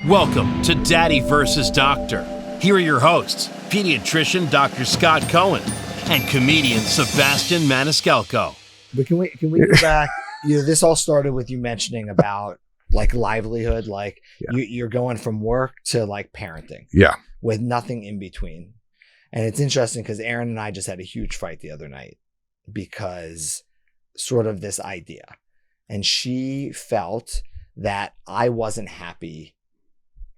Welcome to Daddy vs. Doctor. Here are your hosts, pediatrician Dr. Scott Cohen and comedian Sebastian Maniscalco. But can we go back? This all started with you mentioning about like livelihood, like you're going from work to like parenting, with nothing in between. And it's interesting because Aaron and I just had a huge fight the other night because sort of this idea, and she felt that I wasn't happy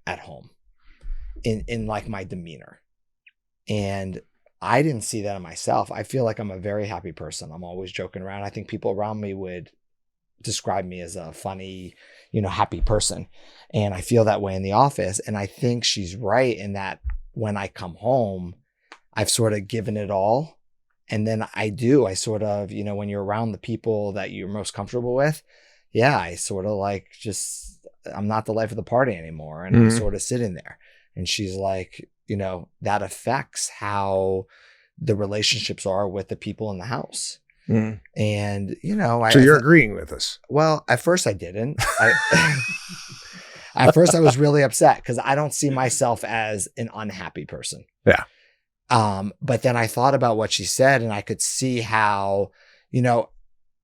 at home in like my demeanor. And I didn't see that in myself. I feel like I'm a very happy person. I'm always joking around. I think people around me would describe me as a funny, happy person. And I feel that way in the office. And I think she's right in that when I come home, I've sort of given it all. And then I sort of, when you're around the people that you're most comfortable with, I sort of like I'm not the life of the party anymore. And I'm sort of sitting there. And she's like, that affects how the relationships are with the people in the house. And, so you're agreeing with us. Well, at first I didn't. At first I was really upset because I don't see myself as an unhappy person. Yeah. But then I thought about what she said and I could see how,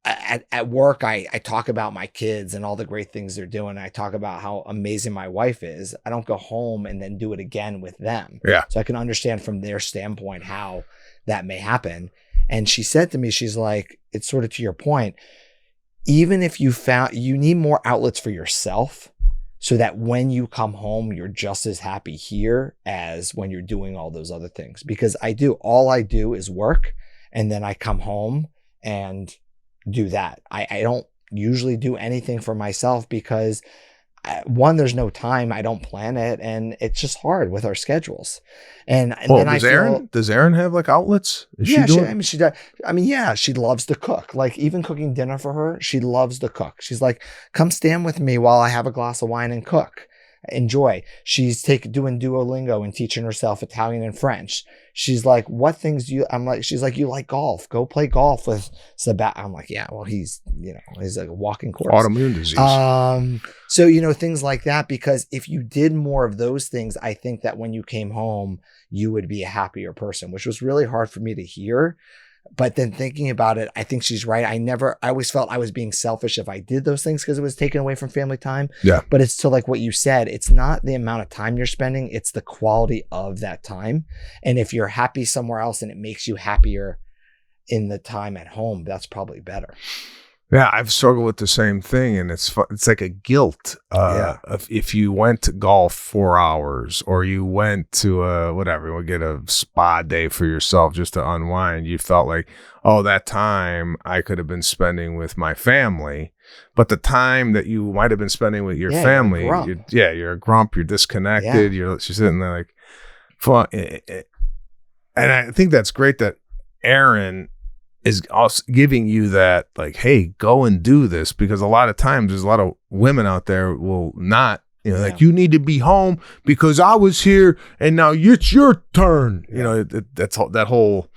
at work, I talk about my kids and all the great things they're doing. I talk about how amazing my wife is. I don't go home and then do it again with them. Yeah. So I can understand from their standpoint how that may happen. And she said to me, she's like, it's sort of to your point, even if you need more outlets for yourself so that when you come home, you're just as happy here as when you're doing all those other things. Because all I do is work and then I come home and do that. I don't usually do anything for myself because one, there's no time. I don't plan it, and it's just hard with our schedules. And then does Aaron have like outlets? She does. She loves to cook. Like even cooking dinner for her, she loves to cook. She's like, "Come stand with me while I have a glass of wine and cook." Enjoy. She's doing Duolingo and teaching herself Italian and French. She's like, what things do you, she's like, you like golf, go play golf with Sebastian. I'm like, yeah, well, he's like a walking corpse. Autoimmune disease. So, things like that, because if you did more of those things, I think that when you came home, you would be a happier person, which was really hard for me to hear. But then thinking about it, I think she's right. I always felt I was being selfish if I did those things because it was taken away from family time. Yeah. But it's to like what you said, it's not the amount of time you're spending, it's the quality of that time. And if you're happy somewhere else and it makes you happier in the time at home, that's probably better. Yeah, I've struggled with the same thing, and it's like a guilt. If you went to golf 4 hours, or you went to get a spa day for yourself just to unwind, you felt like, oh, that time I could have been spending with my family, but the time that you might have been spending with your family, you're a grump, you're disconnected, you're sitting there like, fun. And I think that's great that Aaron is also giving you that, like, hey, go and do this, because a lot of times there's a lot of women out there will not, like, you need to be home because I was here and now it's your turn. That's that whole,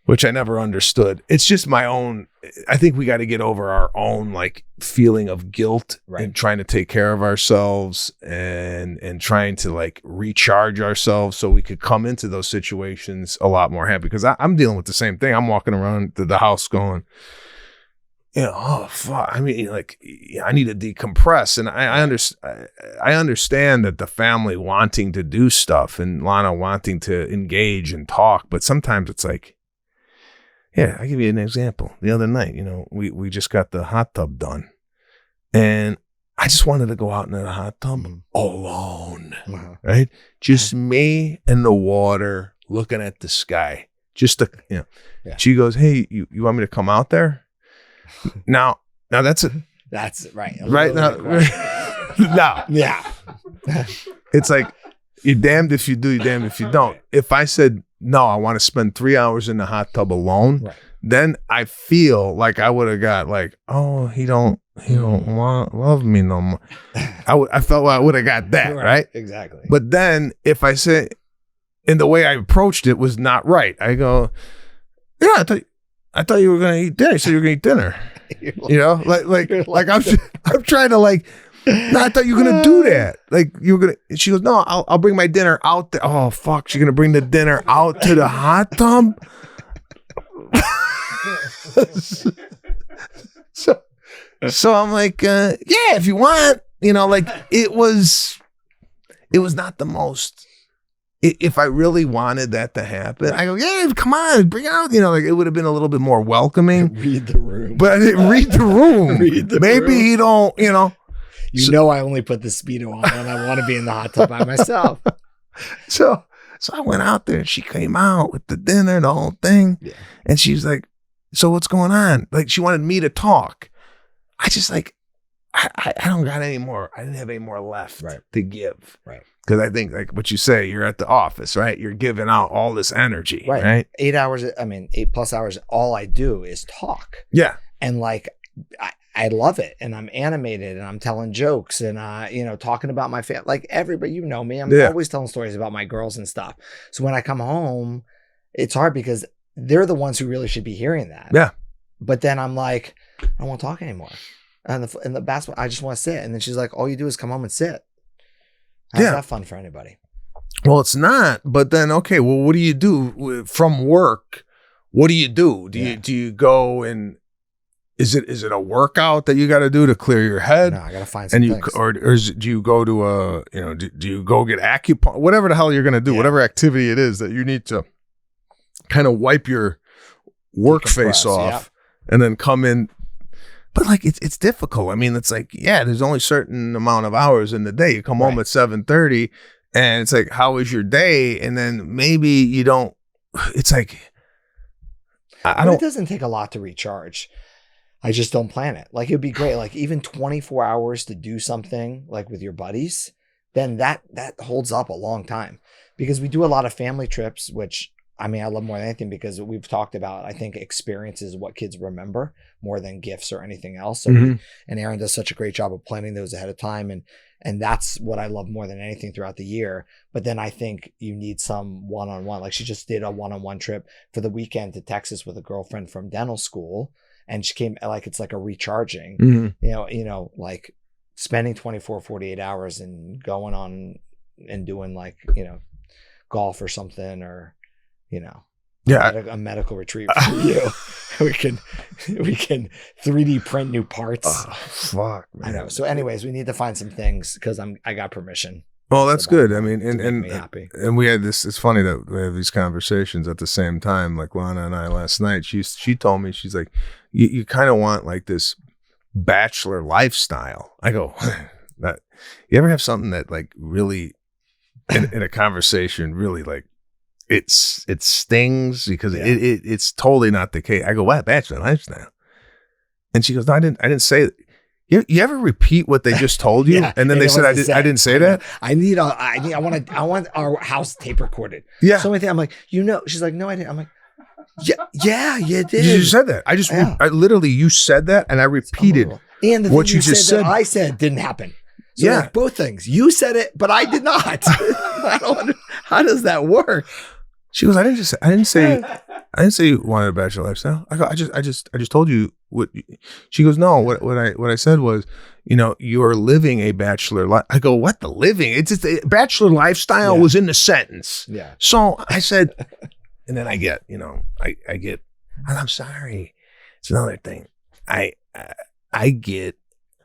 which I never understood. It's just my own. I think we got to get over our own like feeling of guilt and trying to take care of ourselves and trying to like recharge ourselves so we could come into those situations a lot more happy. Because I'm dealing with the same thing. I'm walking around the house going, oh fuck. I mean, like, I need to decompress, and I understand that the family wanting to do stuff and Lana wanting to engage and talk, but sometimes it's like. Yeah, I'll give you an example. The other night, we just got the hot tub done. And I just wanted to go out into the hot tub alone, right? Just me and the water looking at the sky. Just to, She goes, hey, you want me to come out there? Now that's right. Right now. No. Yeah. It's like, you're damned if you do, you're damned if you don't. If I said, no, I want to spend 3 hours in the hot tub alone, then I feel like I would have got like, oh, he don't love me no more. I felt like I would have got that, right? Exactly. But then if I said, and the way I approached it was not right. I go, yeah, I thought you were going to eat dinner. So you were going to eat dinner. Like I'm trying to like No, I thought you were going to do that. Like, you were going to, she goes, no, I'll bring my dinner out there. Oh, fuck. She's going to bring the dinner out to the hot tub? So I'm like, yeah, if you want, like it was not the most, if I really wanted that to happen, I go, yeah, come on, bring it out, like it would have been a little bit more welcoming. Read the room. But I didn't read the room. Maybe he don't, I only put the Speedo on when I want to be in the hot tub by myself. So I went out there and she came out with the dinner, the whole thing. Yeah. And she's like, so what's going on? Like, she wanted me to talk. I just like, I don't got any more. I didn't have any more left to give. Right. Because I think, like what you say, you're at the office, right? You're giving out all this energy, right? 8 hours, 8+ hours, all I do is talk. Yeah. And like, I love it. And I'm animated and I'm telling jokes and, talking about my family. Like everybody, me, I'm always telling stories about my girls and stuff. So when I come home, it's hard because they're the ones who really should be hearing that. Yeah. But then I'm like, I don't want to talk anymore. And the basketball, I just want to sit. And then she's like, all you do is come home and sit. How's that fun for anybody? Well, it's not. But then, okay, well, what do you do from work? What do you do? Do you go and is it a workout that you got to do to clear your head? No, I got to find some things. Do you go to do you go get acupuncture? Whatever the hell you're going to do, whatever activity it is that you need to kind of wipe your work face off and then come in. But like, it's difficult. I mean, it's like, there's only a certain amount of hours in the day. You come home at 7:30 and it's like, how was your day? And then maybe you don't, it's like, it doesn't take a lot to recharge. I just don't plan it. Like, it'd be great. Like even 24 hours to do something like with your buddies, then that holds up a long time because we do a lot of family trips, which I love more than anything because we've talked about, I think experiences is what kids remember more than gifts or anything else. So and Aaron does such a great job of planning those ahead of time. And that's what I love more than anything throughout the year. But then I think you need some one-on-one, like she just did a one-on-one trip for the weekend to Texas with a girlfriend from dental school. And she came like, it's like a recharging, like spending 24, 48 hours and going on and doing like, golf or something or, a medical retreat for you. we can 3D print new parts. Oh, fuck, man. I know. So anyways, we need to find some things because I got permission. Well, that's good. I mean, and happy. And we had this, it's funny that we have these conversations at the same time. Like Lana and I last night, she told me, she's like, you kind of want like this bachelor lifestyle. I go, you ever have something that like really in a conversation really like, it stings because it's totally not the case. I go, what, bachelor lifestyle? And she goes, no, I didn't say it. You ever repeat what they just told you? And then they said, I didn't say that. I want our house tape recorded. Yeah. So I'm like, she's like, no, I didn't. I'm like, yeah, you did. You said that. I literally, you said that and I repeated and the what thing you just said. I said didn't happen. So like both things. You said it, but I did not. How does that work? She goes, I didn't say you wanted a bachelor lifestyle. I go, I just told you what. She goes, no, what I said was, you're living a bachelor life. I go, what, the living? It's just a bachelor lifestyle was in the sentence. Yeah. So I said, and then I get, I get, and I'm sorry. It's another thing. I get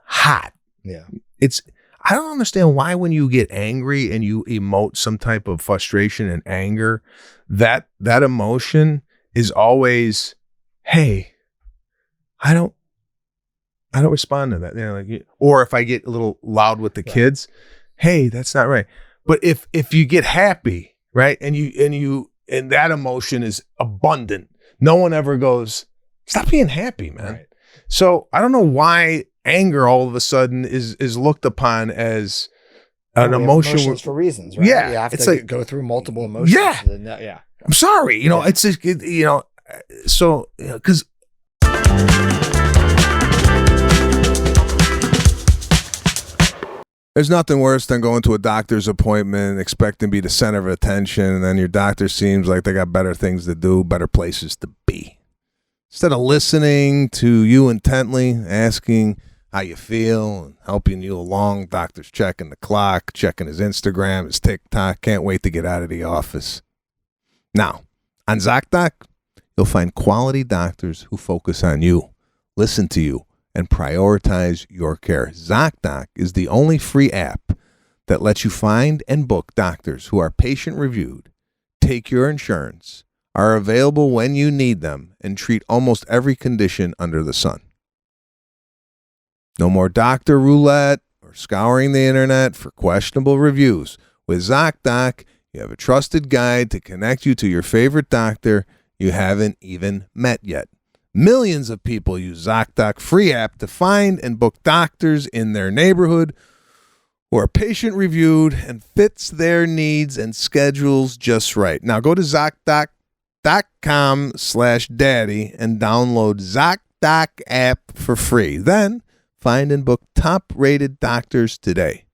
hot. Yeah. I don't understand why when you get angry and you emote some type of frustration and anger, that emotion is always, hey, I don't respond to that. Or if I get a little loud with the kids, hey, that's not right. But if you get happy, right, and that emotion is abundant, no one ever goes, stop being happy, man. Right. So I don't know why anger all of a sudden is looked upon as an emotion. Emotions for reasons, right? Yeah. You have to go through multiple emotions. Yeah. Yeah. I'm sorry. It's just, so, because there's nothing worse than going to a doctor's appointment, expecting to be the center of attention, and then your doctor seems like they got better things to do, better places to be. Instead of listening to you intently, asking how you feel, and helping you along. Doctor's checking the clock, checking his Instagram, his TikTok. Can't wait to get out of the office. Now, on ZocDoc, you'll find quality doctors who focus on you, listen to you, and prioritize your care. ZocDoc is the only free app that lets you find and book doctors who are patient-reviewed, take your insurance, are available when you need them, and treat almost every condition under the sun. No more doctor roulette or scouring the internet for questionable reviews. With ZocDoc, you have a trusted guide to connect you to your favorite doctor you haven't even met yet. Millions of people use ZocDoc free app to find and book doctors in their neighborhood who are patient-reviewed and fits their needs and schedules just right. Now go to ZocDoc.com/daddy and download ZocDoc app for free. Then find and book top-rated doctors today.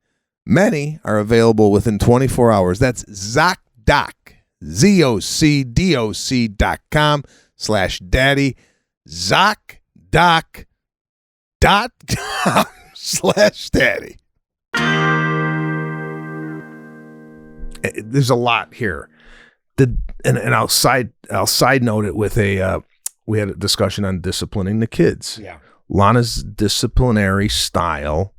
Many are available within 24 hours. That's ZocDoc, ZocDoc.com/daddy, ZocDoc.com/daddy. There's a lot here. And I'll side note it with we had a discussion on disciplining the kids. Yeah. Lana's disciplinary style,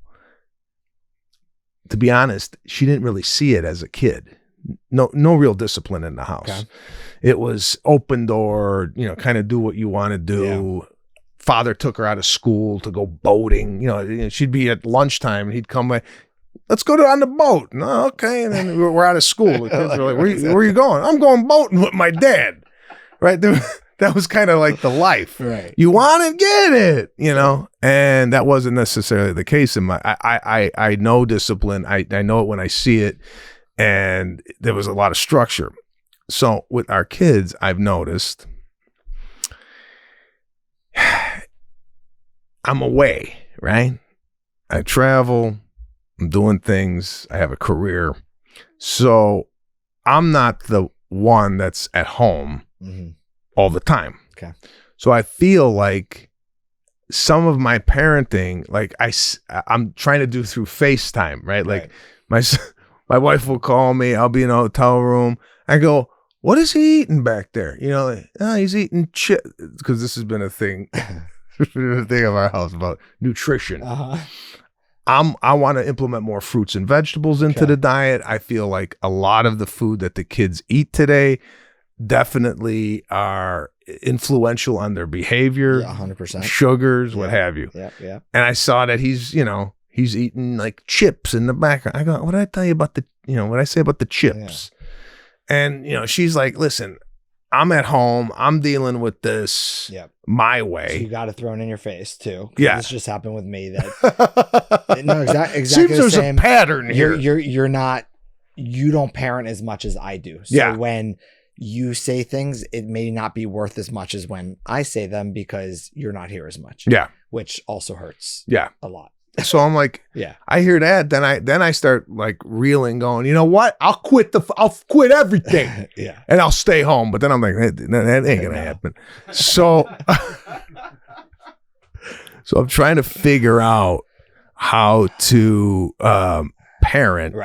to be honest, she didn't really see it as a kid. No real discipline in the house. Okay. It was open door, kind of do what you want to do. Yeah. Father took her out of school to go boating. She'd be at lunchtime and he'd come by, let's go on the boat. No, okay. And then we're out of school. The kids were like, where are you going? I'm going boating with my dad. Right. That was kind of like the life. Right. You want to get it, and that wasn't necessarily the case in I know discipline. I know it when I see it, and there was a lot of structure. So with our kids, I've noticed I'm away, right? I travel, I'm doing things, I have a career. So I'm not the one that's at home. Mm-hmm. all the time. Okay. So I feel like some of my parenting, like I'm trying to do through FaceTime, right? Like my wife will call me, I'll be in a hotel room. I go, what is he eating back there? He's eating chips, because this has been a thing, of our house about nutrition. Uh-huh. I want to implement more fruits and vegetables into the diet. I feel like a lot of the food that the kids eat today definitely are influential on their behavior. 100%. Sugars, what have you. Yeah. And I saw that he's eating like chips in the background. I go, what did I tell you about what I say about the chips? Yeah. And, she's like, listen, I'm at home. I'm dealing with this my way. So you got it thrown in your face too. Yeah. This just happened with me. No, exactly. Seems there's a pattern here. You don't parent as much as I do. So when you say things, it may not be worth as much as when I say them, because you're not here as much. Yeah. Which also hurts. Yeah. A lot. So I'm like, I hear that. Then I start like reeling, going, you know what? I'll quit everything. Yeah. And I'll stay home. But then I'm like, that ain't gonna happen. So I'm trying to figure out how to parent,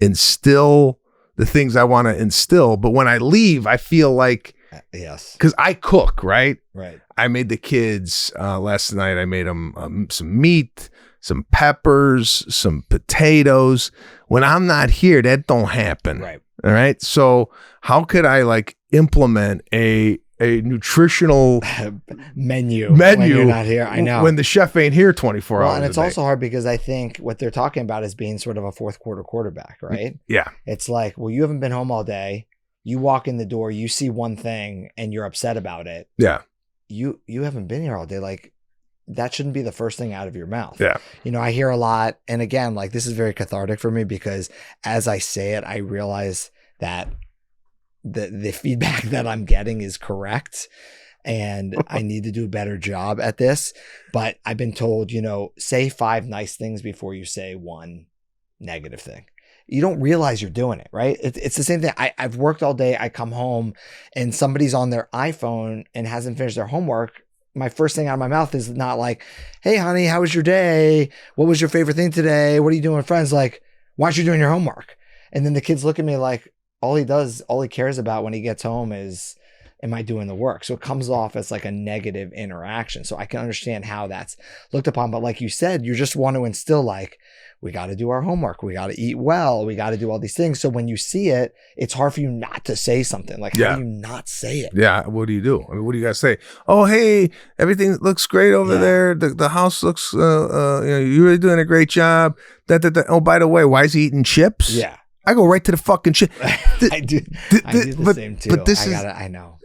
instill the things I want to instill. But when I leave, I feel like, because I cook, right? Right. I made the kids last night. I made them some meat, some peppers, some potatoes. When I'm not here, that don't happen. Right. All right. So how could I like implement a nutritional menu when you're not here? I know. When the chef ain't here 24 hours. And it's also hard because I think what they're talking about is being sort of a fourth quarter quarterback, right? Yeah. It's like, well, you haven't been home all day. You walk in the door, you see one thing and you're upset about it. Yeah. You haven't been here all day. Like, that shouldn't be the first thing out of your mouth. Yeah. I hear a lot. And again, like, this is very cathartic for me, because as I say it, I realize that the feedback that I'm getting is correct, and I need to do a better job at this. But I've been told, say 5 nice things before you say one negative thing. You don't realize you're doing it, right? It's the same thing. I've worked all day. I come home and somebody's on their iPhone and hasn't finished their homework. my first thing out of my mouth is not like, hey, honey, how was your day? What was your favorite thing today? What are you doing with friends? Like, why aren't you doing your homework? And then the kids look at me like, all he cares about when he gets home is, am I doing the work? So it comes off as like a negative interaction. So I can understand how that's looked upon. But like you said, you just want to instill like, we got to do our homework. We got to eat well. We got to do all these things. So when you see it, it's hard for you not to say something. Like, how do you not say it? Yeah. What do you do? I mean, what do you guys say? Oh, hey, everything looks great over there. The house looks, you're really doing a great job. Oh, by the way, why is he eating chips? Yeah. I go right to the fucking chip. I do the same too. But I know.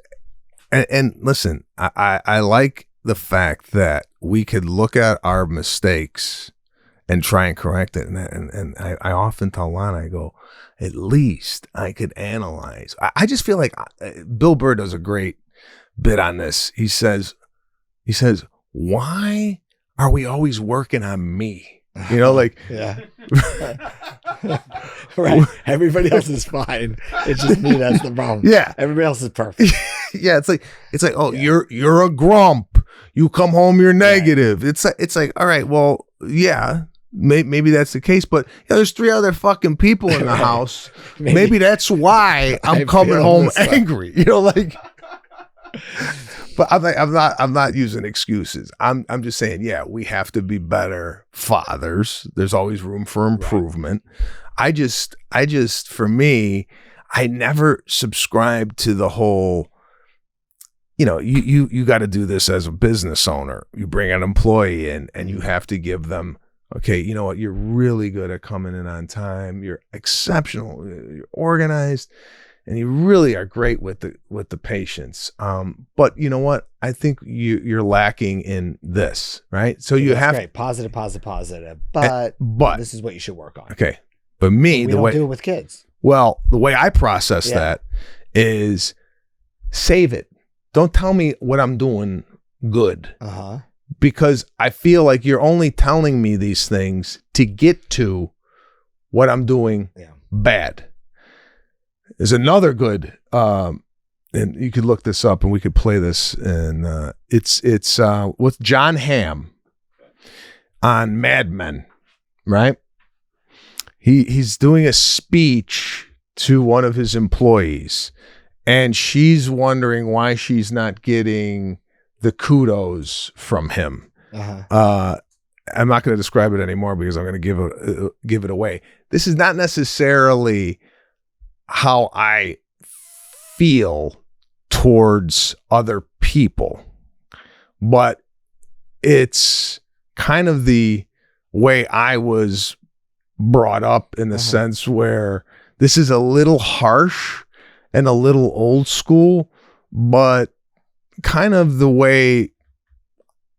And listen, I like the fact that we could look at our mistakes and try and correct it. And I often tell Lana, I go, at least I could analyze. I just feel like Bill Burr does a great bit on this. He says, why are we always working on me? You know, like, yeah. Right. Everybody else is fine. It's just me that's the problem. Yeah. Everybody else is perfect. Yeah. It's like, oh, you're a grump. You come home, you're negative. Right. It's like, all right, well, yeah. Maybe that's the case, but there's 3 other fucking people in the house. Maybe that's why I'm coming home angry. You know, like. But I'm not using excuses. I'm just saying, yeah, we have to be better fathers. There's always room for improvement. Right. I just for me, I never subscribed to the whole. You know, you got to do this as a business owner. You bring an employee in, and you have to give them. Okay, you know what? You're really good at coming in on time. You're exceptional. You're organized, and you really are great with the patients. But you know what? I think you're lacking in this, right? So you have great. Positive. But this is what you should work on. Okay, but we don't do it with kids. Well, the way I process that is save it. Don't tell me what I'm doing good. Because I feel like you're only telling me these things to get to what I'm doing bad. There's another good, and you could look this up and we could play this. And it's with John Hamm on Mad Men, right? He's doing a speech to one of his employees, and she's wondering why she's not getting the kudos from him. I'm not going to describe it anymore because I'm going to give it away. This is not necessarily how I feel towards other people, but it's kind of the way I was brought up in the sense where this is a little harsh and a little old school, but kind of the way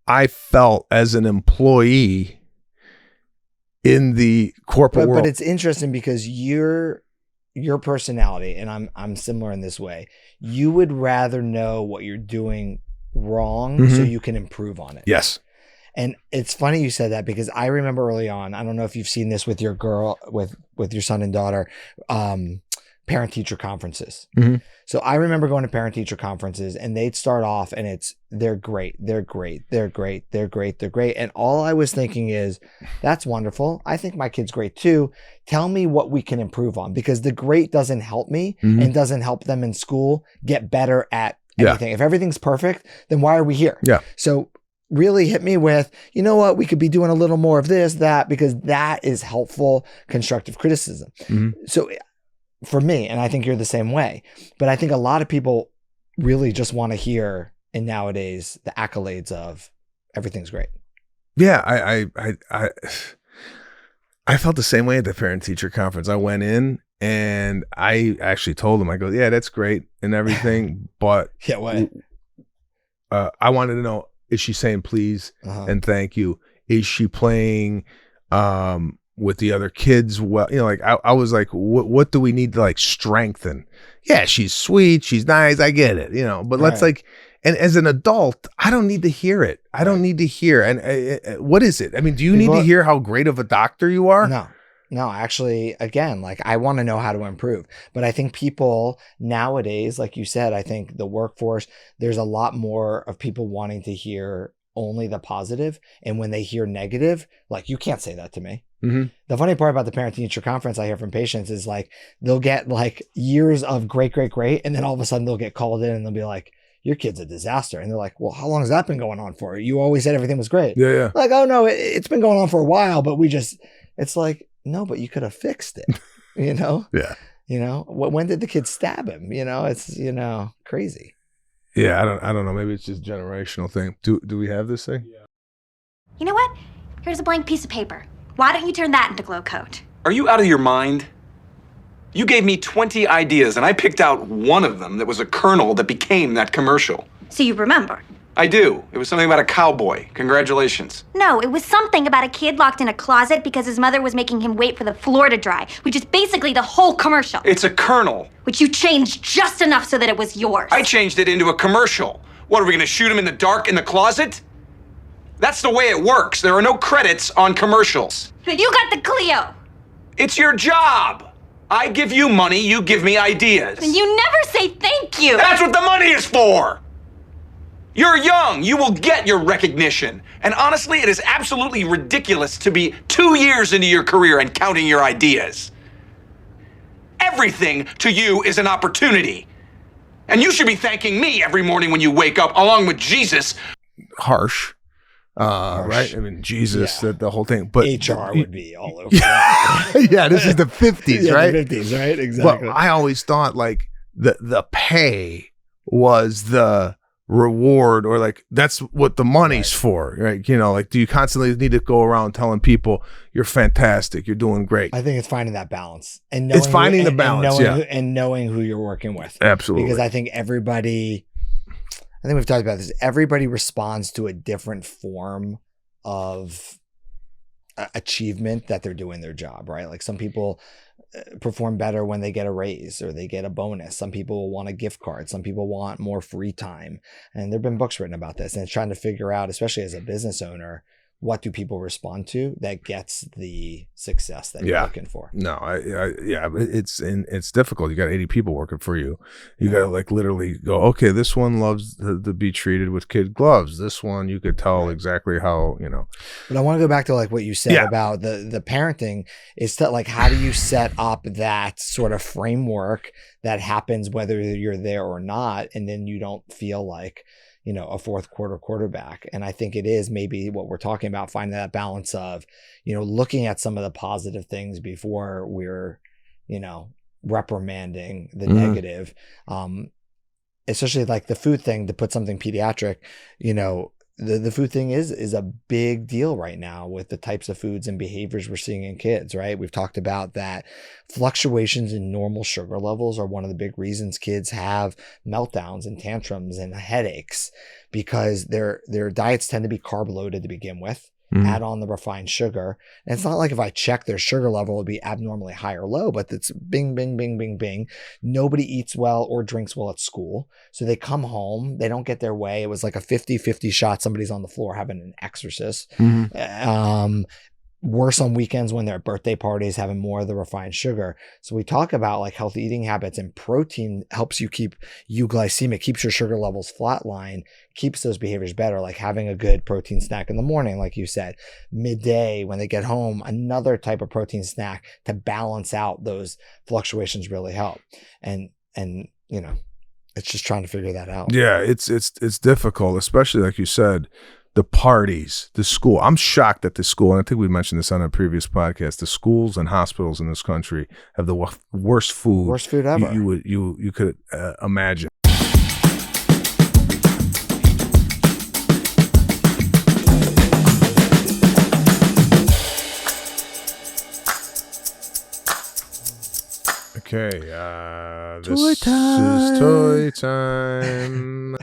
I felt as an employee in the corporate world. But it's interesting because your personality, and I'm similar in this way, you would rather know what you're doing wrong so you can improve on it. Yes. And it's funny you said that because I remember early on, I don't know if you've seen this with your girl, with your son and daughter, parent-teacher conferences. So I remember going to parent-teacher conferences and they'd start off and they're great. And all I was thinking is, that's wonderful. I think my kid's great too. Tell me what we can improve on, because the great doesn't help me and doesn't help them in school get better at anything. If everything's perfect, then why are we here? So really hit me with, you know what, we could be doing a little more of this, that, because that is helpful constructive criticism. So for me, and I think you're the same way, but I think a lot of people really just want to hear, and nowadays, the accolades of everything's great. Yeah, I felt the same way at the parent-teacher conference. I went in and I actually told them, I go, yeah, that's great and everything, but what? I wanted to know, is she saying please and thank you? Is she playing with the other kids? Well, you know, like I was like, what do we need to like strengthen? Yeah, she's sweet, she's nice, I get it, you know, but let's like, and as an adult, I don't need to hear it. I don't need to hear. And what is it? I mean, do you need to hear how great of a doctor you are? No. No, actually, again, like I want to know how to improve. But I think people nowadays, like you said, I think the workforce, there's a lot more of people wanting to hear only the positive. And when they hear negative, like, you can't say that to me. Mm-hmm. The funny part about the parent teacher conference I hear from patients is like, they'll get like years of great. And then all of a sudden they'll get called in and they'll be like, your kid's a disaster. And they're like, well, how long has that been going on for? You always said everything was great. Yeah. Like, oh no, it's been going on for a while, but it's like, no, but you could have fixed it, you know? Yeah. You know, when did the kid stab him? You know, it's, crazy. Yeah. I don't know. Maybe it's just a generational thing. Do we have this thing? Yeah. You know what? Here's a blank piece of paper. Why don't you turn that into glow coat? Are you out of your mind? You gave me 20 ideas and I picked out one of them that was a kernel that became that commercial. So you remember? I do. It was something about a cowboy. Congratulations. No, it was something about a kid locked in a closet because his mother was making him wait for the floor to dry, which is basically the whole commercial. It's a kernel. Which you changed just enough so that it was yours. I changed it into a commercial. What, are we gonna shoot him in the dark in the closet? That's the way it works. There are no credits on commercials. But you got the Clio. It's your job. I give you money, you give me ideas. And you never say thank you. That's what the money is for. You're young. You will get your recognition. And honestly, it is absolutely ridiculous to be 2 years into your career and counting your ideas. Everything to you is an opportunity. And you should be thanking me every morning when you wake up, along with Jesus. Harsh. Right? I mean, Jesus, the whole thing. But HR would be all over that. Yeah, this is the 50s, right? The 50s, right? Exactly. Well, I always thought like the pay was the reward, or like that's what the money's for, right? You know, like, do you constantly need to go around telling people you're fantastic, you're doing great? I think it's finding that balance, and knowing it's finding the balance, and knowing who you're working with. Absolutely, because I think we've talked about this. Everybody responds to a different form of achievement that they're doing their job, right? Like some people perform better when they get a raise or they get a bonus. Some people want a gift card. Some people want more free time. And there've been books written about this, and it's trying to figure out, especially as a business owner, what do people respond to that gets the success that you're looking for? No, it's difficult. You got 80 people working for you. You got to like literally go, okay, this one loves to be treated with kid gloves. This one, you could tell exactly how, you know. But I want to go back to like what you said about the parenting is that like, how do you set up that sort of framework that happens whether you're there or not, and then you don't feel like, you know, a fourth quarter quarterback. And I think it is maybe what we're talking about, finding that balance of, you know, looking at some of the positive things before we're, you know, reprimanding the negative. Especially like the food thing, to put something pediatric, you know, the food thing is a big deal right now with the types of foods and behaviors we're seeing in kids, right? We've talked about that fluctuations in normal sugar levels are one of the big reasons kids have meltdowns and tantrums and headaches, because their diets tend to be carb loaded to begin with. Add on the refined sugar. And it's not like if I check their sugar level, it'd be abnormally high or low, but it's bing, bing, bing, bing, bing. Nobody eats well or drinks well at school. So they come home, they don't get their way. It was like a 50-50 shot. Somebody's on the floor having an exorcist. Worse on weekends when they're at birthday parties, having more of the refined sugar. So we talk about like healthy eating habits, and protein helps you keep euglycemic, keeps your sugar levels flatline, keeps those behaviors better, like having a good protein snack in the morning, like you said, midday when they get home, another type of protein snack to balance out those fluctuations really help. And you know, it's just trying to figure that out. Yeah, it's difficult, especially like you said, the parties, the school. I'm shocked that the school, and I think we mentioned this on a previous podcast, the schools and hospitals in this country have the worst food. Worst food ever. You could imagine. Okay, this is toy time.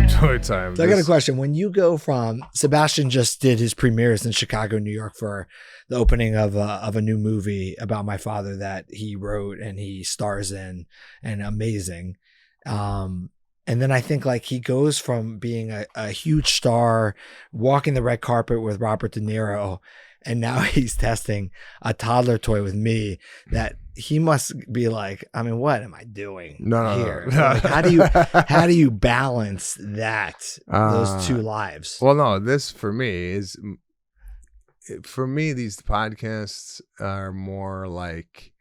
Toy time. So I got a question. When you go from, Sebastian just did his premieres in Chicago, New York for the opening of a new movie about my father that he wrote and he stars in, and amazing. And then I think like he goes from being a huge star, walking the red carpet with Robert De Niro, and now he's testing a toddler toy with me that he must be like, I mean, what am I doing here? No. Like, how do you balance that, those two lives? Well, no, this for me, these podcasts are more like,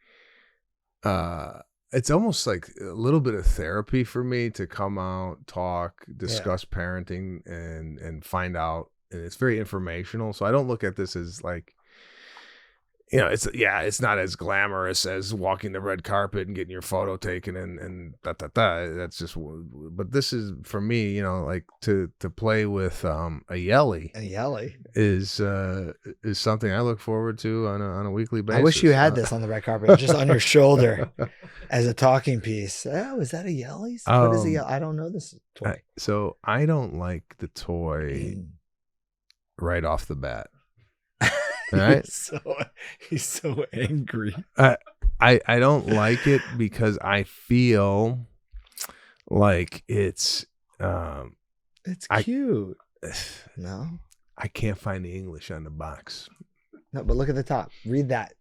it's almost like a little bit of therapy for me to come out, talk, discuss parenting and find out. And it's very informational. So I don't look at this as like, it's not as glamorous as walking the red carpet and getting your photo taken and That's just, but this is for me, like to play with a yelly. A yelly is something I look forward to on a weekly basis. I wish you had this on the red carpet, just on your shoulder as a talking piece. Oh, is that a yelly? What is a yelly? I don't know this toy. So I don't like the toy right off the bat. All right. He's so angry. I don't like it because I feel like it's cute. No, I can't find the English on the box. No, but look at the top. Read that.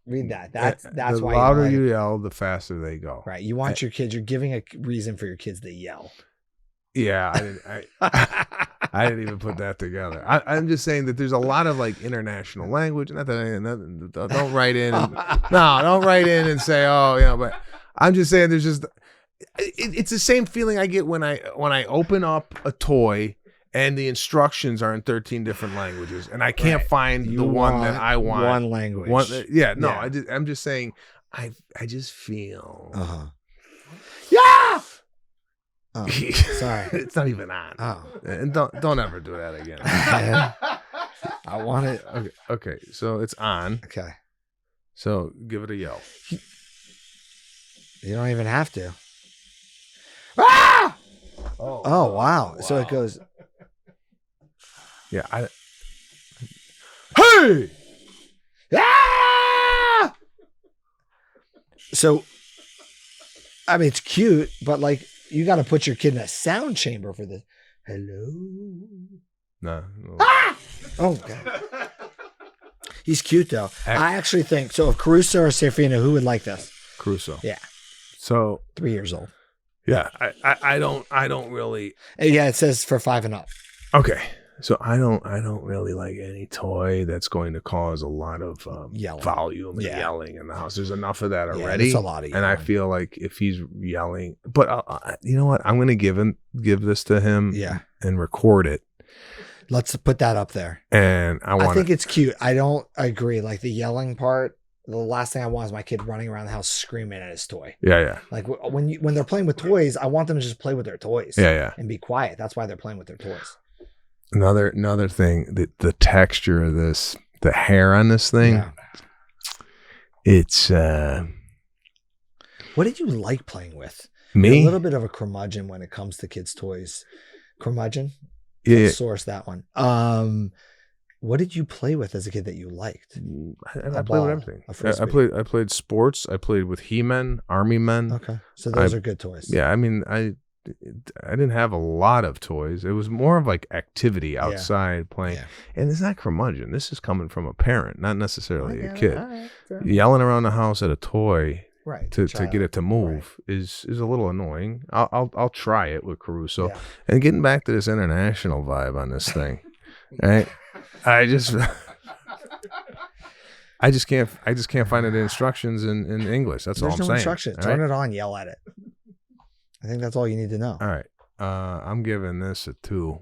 That's the why. The louder you yell, the faster they go. Right. You want your kids. You're giving a reason for your kids to yell. Yeah, I didn't even put that together. I'm just saying that there's a lot of like international language. Not that don't write in. Don't write in and say, but I'm just saying there's just it's the same feeling I get when I open up a toy and the instructions are in 13 different languages and I can't find the one that I want. One language. I'm just saying I just feel. Yeah. Oh, sorry. It's not even on. Oh. And don't ever do that again. I want it. Okay. So it's on. Okay. So give it a yell. You don't even have to. Ah! Oh wow. So it goes. Yeah. Hey! Ah! So, I mean, it's cute, but like, you got to put your kid in a sound chamber for this. Hello. No. Ah! Oh, God. He's cute though. I actually think so. If Caruso or Serafina, who would like this? Caruso. Yeah. So 3 years old. Yeah. I don't really. Yeah. It says for 5 and up. Okay. So I don't really like any toy that's going to cause a lot of volume and yelling in the house. There's enough of that already. There's a lot of yelling. And I feel like if he's yelling, but you know what? I'm going to give this to him and record it. Let's put that up there. And I think it's cute. I don't agree. Like the yelling part, the last thing I want is my kid running around the house screaming at his toy. Yeah. Like when they're playing with toys, I want them to just play with their toys. Yeah. And be quiet. That's why they're playing with their toys. Another thing, the texture of this, the hair on this thing, it's what did you like playing with? Me? You're a little bit of a curmudgeon when it comes to kids' toys. Curmudgeon? Yeah. Let's source that one. What did you play with as a kid that you liked? I played with everything. I played sports. I played with He-Men, Army Men. Okay. So those are good toys. Yeah, I mean, I didn't have a lot of toys. It was more of like activity outside playing. Yeah. And it's not curmudgeon. This is coming from a parent, not necessarily a kid. Right, yelling around the house at a toy to get it to move is a little annoying. I'll try it with Caruso. Yeah. And getting back to this international vibe on this thing, right? I just can't find the instructions in English. That's all I'm saying. There's no instructions. Turn it on, yell at it. I think that's all you need to know. All right. I'm giving this a 2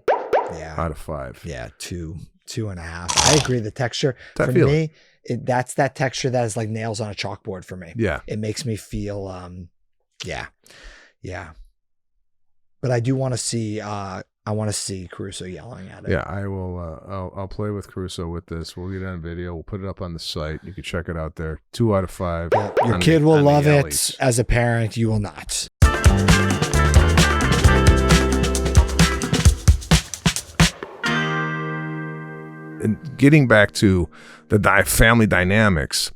out of 5. Yeah, 2.5. I agree. The texture for me, that's that texture that is like nails on a chalkboard for me. Yeah. It makes me feel yeah. But I do want to see Caruso yelling at it. Yeah, I will I'll play with Caruso with this. We'll get it on video. We'll put it up on the site. You can check it out there. 2 out of 5. Yeah. Your kid will love it. As a parent, you will not. And getting back to the family dynamics,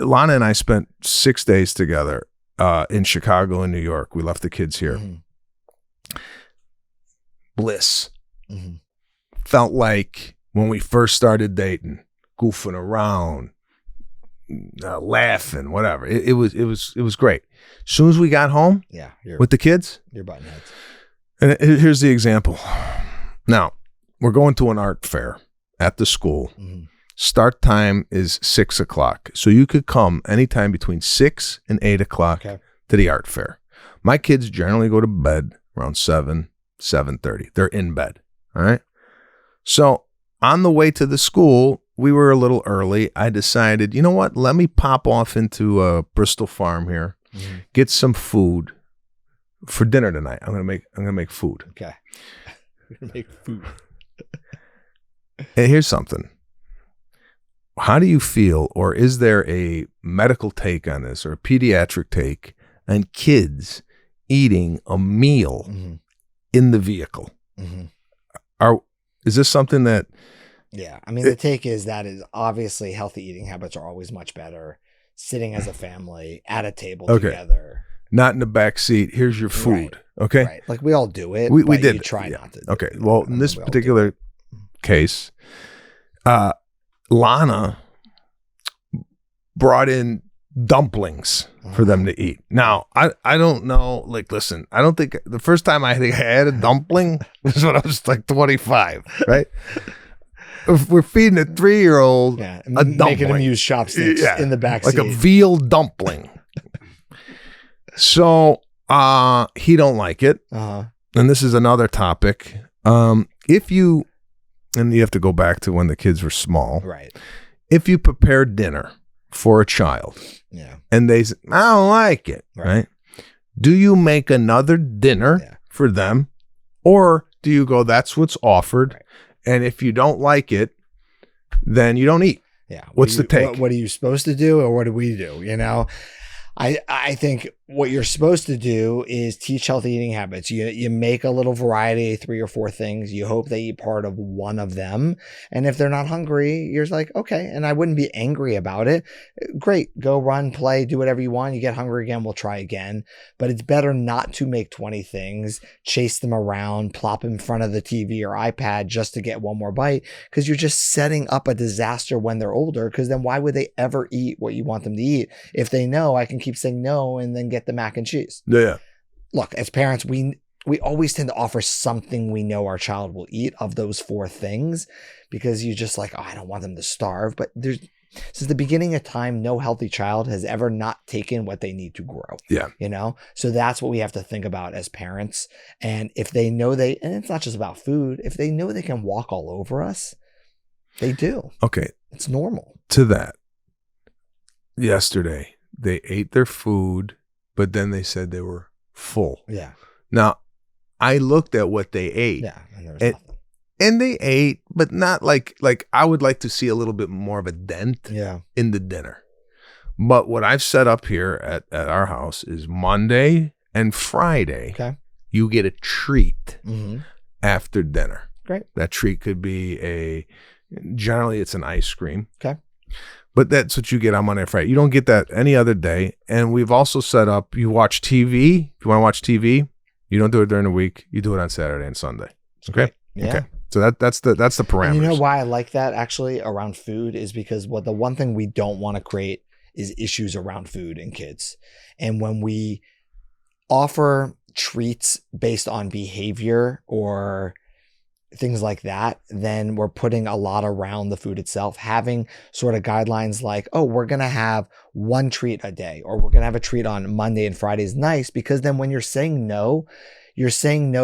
Lana and I spent 6 days together in Chicago and New York. We left the kids here. Mm-hmm. Bliss. Mm-hmm. Felt like when we first started dating, goofing around, laughing, whatever. It was great. As soon as we got home, with the kids, you're button heads. And here's the example. Now we're going to an art fair at the school. Mm-hmm. Start time is 6 o'clock, so you could come anytime between 6 and 8 o'clock to the art fair. My kids generally go to bed around 7:30. They're in bed. All right. So on the way to the school, we were a little early. I decided, you know what? Let me pop off into Bristol Farm here, get some food for dinner tonight. I'm gonna make food. Okay. You're gonna make food. And here's something. How do you feel, or is there a medical take on this, or a pediatric take on kids eating a meal in the vehicle? Is this something that? Yeah, I mean, the take is obviously healthy eating habits are always much better sitting as a family at a table together. Not in the back seat. Here's your food. Right. Okay. Right. Like we all do it. We did. You try not to. Okay. Well, in this particular case, Lana brought in dumplings for them to eat. Now, I don't know. Like, listen, I don't think the first time I had a dumpling was when I was like 25, right? We're feeding a 3-year-old a dumpling. Making him use chopsticks in the back seat. Like a veal dumpling. So he don't like it. And this is another topic. If you, and you have to go back to when the kids were small. Right. If you prepare dinner for a child and they say, I don't like it, right? Do you make another dinner for them, or do you go, that's what's offered? Right. And if you don't like it, then you don't eat. Yeah. What's the take? What are you supposed to do, or what do we do? You know, I think what you're supposed to do is teach healthy eating habits. You make a little variety, 3 or 4 things. You hope they eat part of one of them. And if they're not hungry, you're like, okay. And I wouldn't be angry about it. Great. Go run, play, do whatever you want. You get hungry again, we'll try again. But it's better not to make 20 things, chase them around, plop them in front of the TV or iPad just to get one more bite, because you're just setting up a disaster when they're older. Because then why would they ever eat what you want them to eat if they know I can keep saying no and then get the mac and cheese? Yeah. Look, as parents, we always tend to offer something we know our child will eat of those 4 things, because you just like, oh, I don't want them to starve. But since the beginning of time, no healthy child has ever not taken what they need to grow. Yeah. You know? So that's what we have to think about as parents. And if they know and it's not just about food, if they know they can walk all over us, they do. Okay. It's normal. To that, yesterday, they ate their food, but then they said they were full. Yeah. Now, I looked at what they ate. Yeah. And there was nothing. And they ate, but not like I would like to see a little bit more of a dent in the dinner. But what I've set up here at our house is Monday and Friday. Okay. You get a treat after dinner. Great. That treat could be generally it's an ice cream. Okay. But that's what you get on Monday and Friday. You don't get that any other day. And we've also set up, you watch TV. If you want to watch TV, you don't do it during the week. You do it on Saturday and Sunday. Okay? Yeah. Okay. So that's the parameters. And you know why I like that actually around food is because the one thing we don't want to create is issues around food in kids. And when we offer treats based on behavior or things like that, then we're putting a lot around the food itself. Having sort of guidelines like, oh, we're going to have 1 treat a day, or we're going to have a treat on Monday and Friday is nice, because then when you're saying no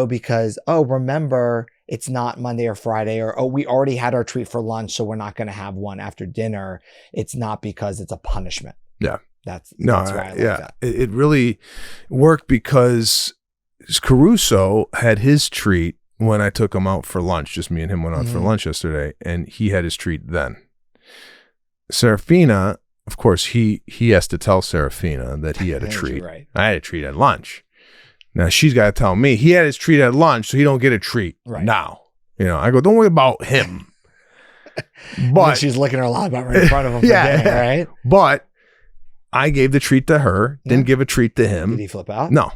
because, oh, remember, it's not Monday or Friday, or, oh, we already had our treat for lunch, so we're not going to have one after dinner. It's not because it's a punishment. Yeah. That's why I like that. It really worked because Caruso had his treat when I took him out for lunch. Just me and him went out for lunch yesterday, and he had his treat then. Serafina, of course, he has to tell Serafina that he had a treat. Right. I had a treat at lunch. Now she's got to tell me he had his treat at lunch, so he don't get a treat now. You know, I go, don't worry about him. But she's licking her lollipop right in front of him for dinner, right? But I gave the treat to her, didn't give a treat to him. Did he flip out? No.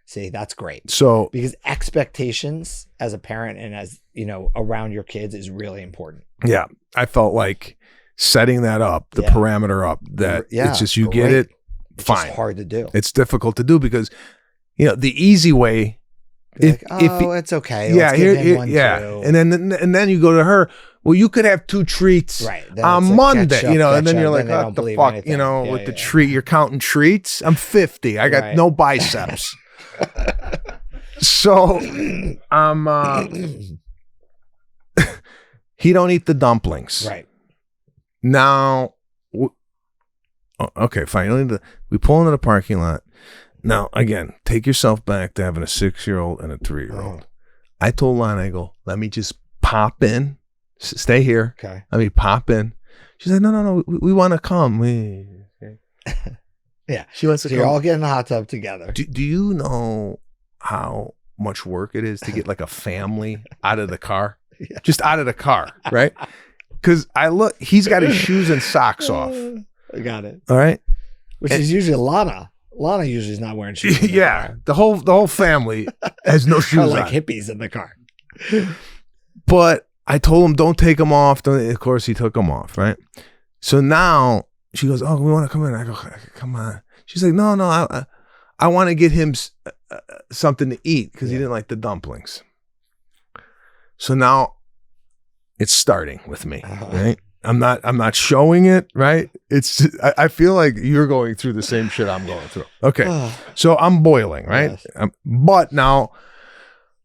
See, that's great. So because expectations as a parent and as, you know, around your kids is really important. Yeah. I felt like setting that up, the parameter up, that it's just you get it, fine. It's hard to do. It's difficult to do because, the easy way. It's okay. Yeah, let's give him one too. And then you go to her. Well, you could have 2 treats on Monday, and then you're like, what the fuck, with the treat, you're counting treats. I'm 50. I got no biceps. So, he don't eat the dumplings. Right. Now, okay, fine. We pull into the parking lot. Now, again, take yourself back to having a 6-year-old and a 3-year-old. I told Lana, I go, let me just pop in. Stay here. Okay. Let me pop in. She said, no, we want to come. Yeah. She wants to come. You're all getting in the hot tub together. Do you know how much work it is to get like a family out of the car? Yeah. Just out of the car, right? Because he's got his shoes and socks off. I got it. All right. Which is usually Lana. Lana usually is not wearing shoes. The whole family has no shoes like on. hippies in the car. But I told him, don't take them off. Of course, he took them off, right? So now she goes, oh, we want to come in. I go, come on. She's like, no, I want to get him something to eat because he didn't like the dumplings. So now it's starting with me, right? I'm not showing it, right? It's just, I feel like you're going through the same shit I'm going through. Okay, so I'm boiling, right? Yes. But now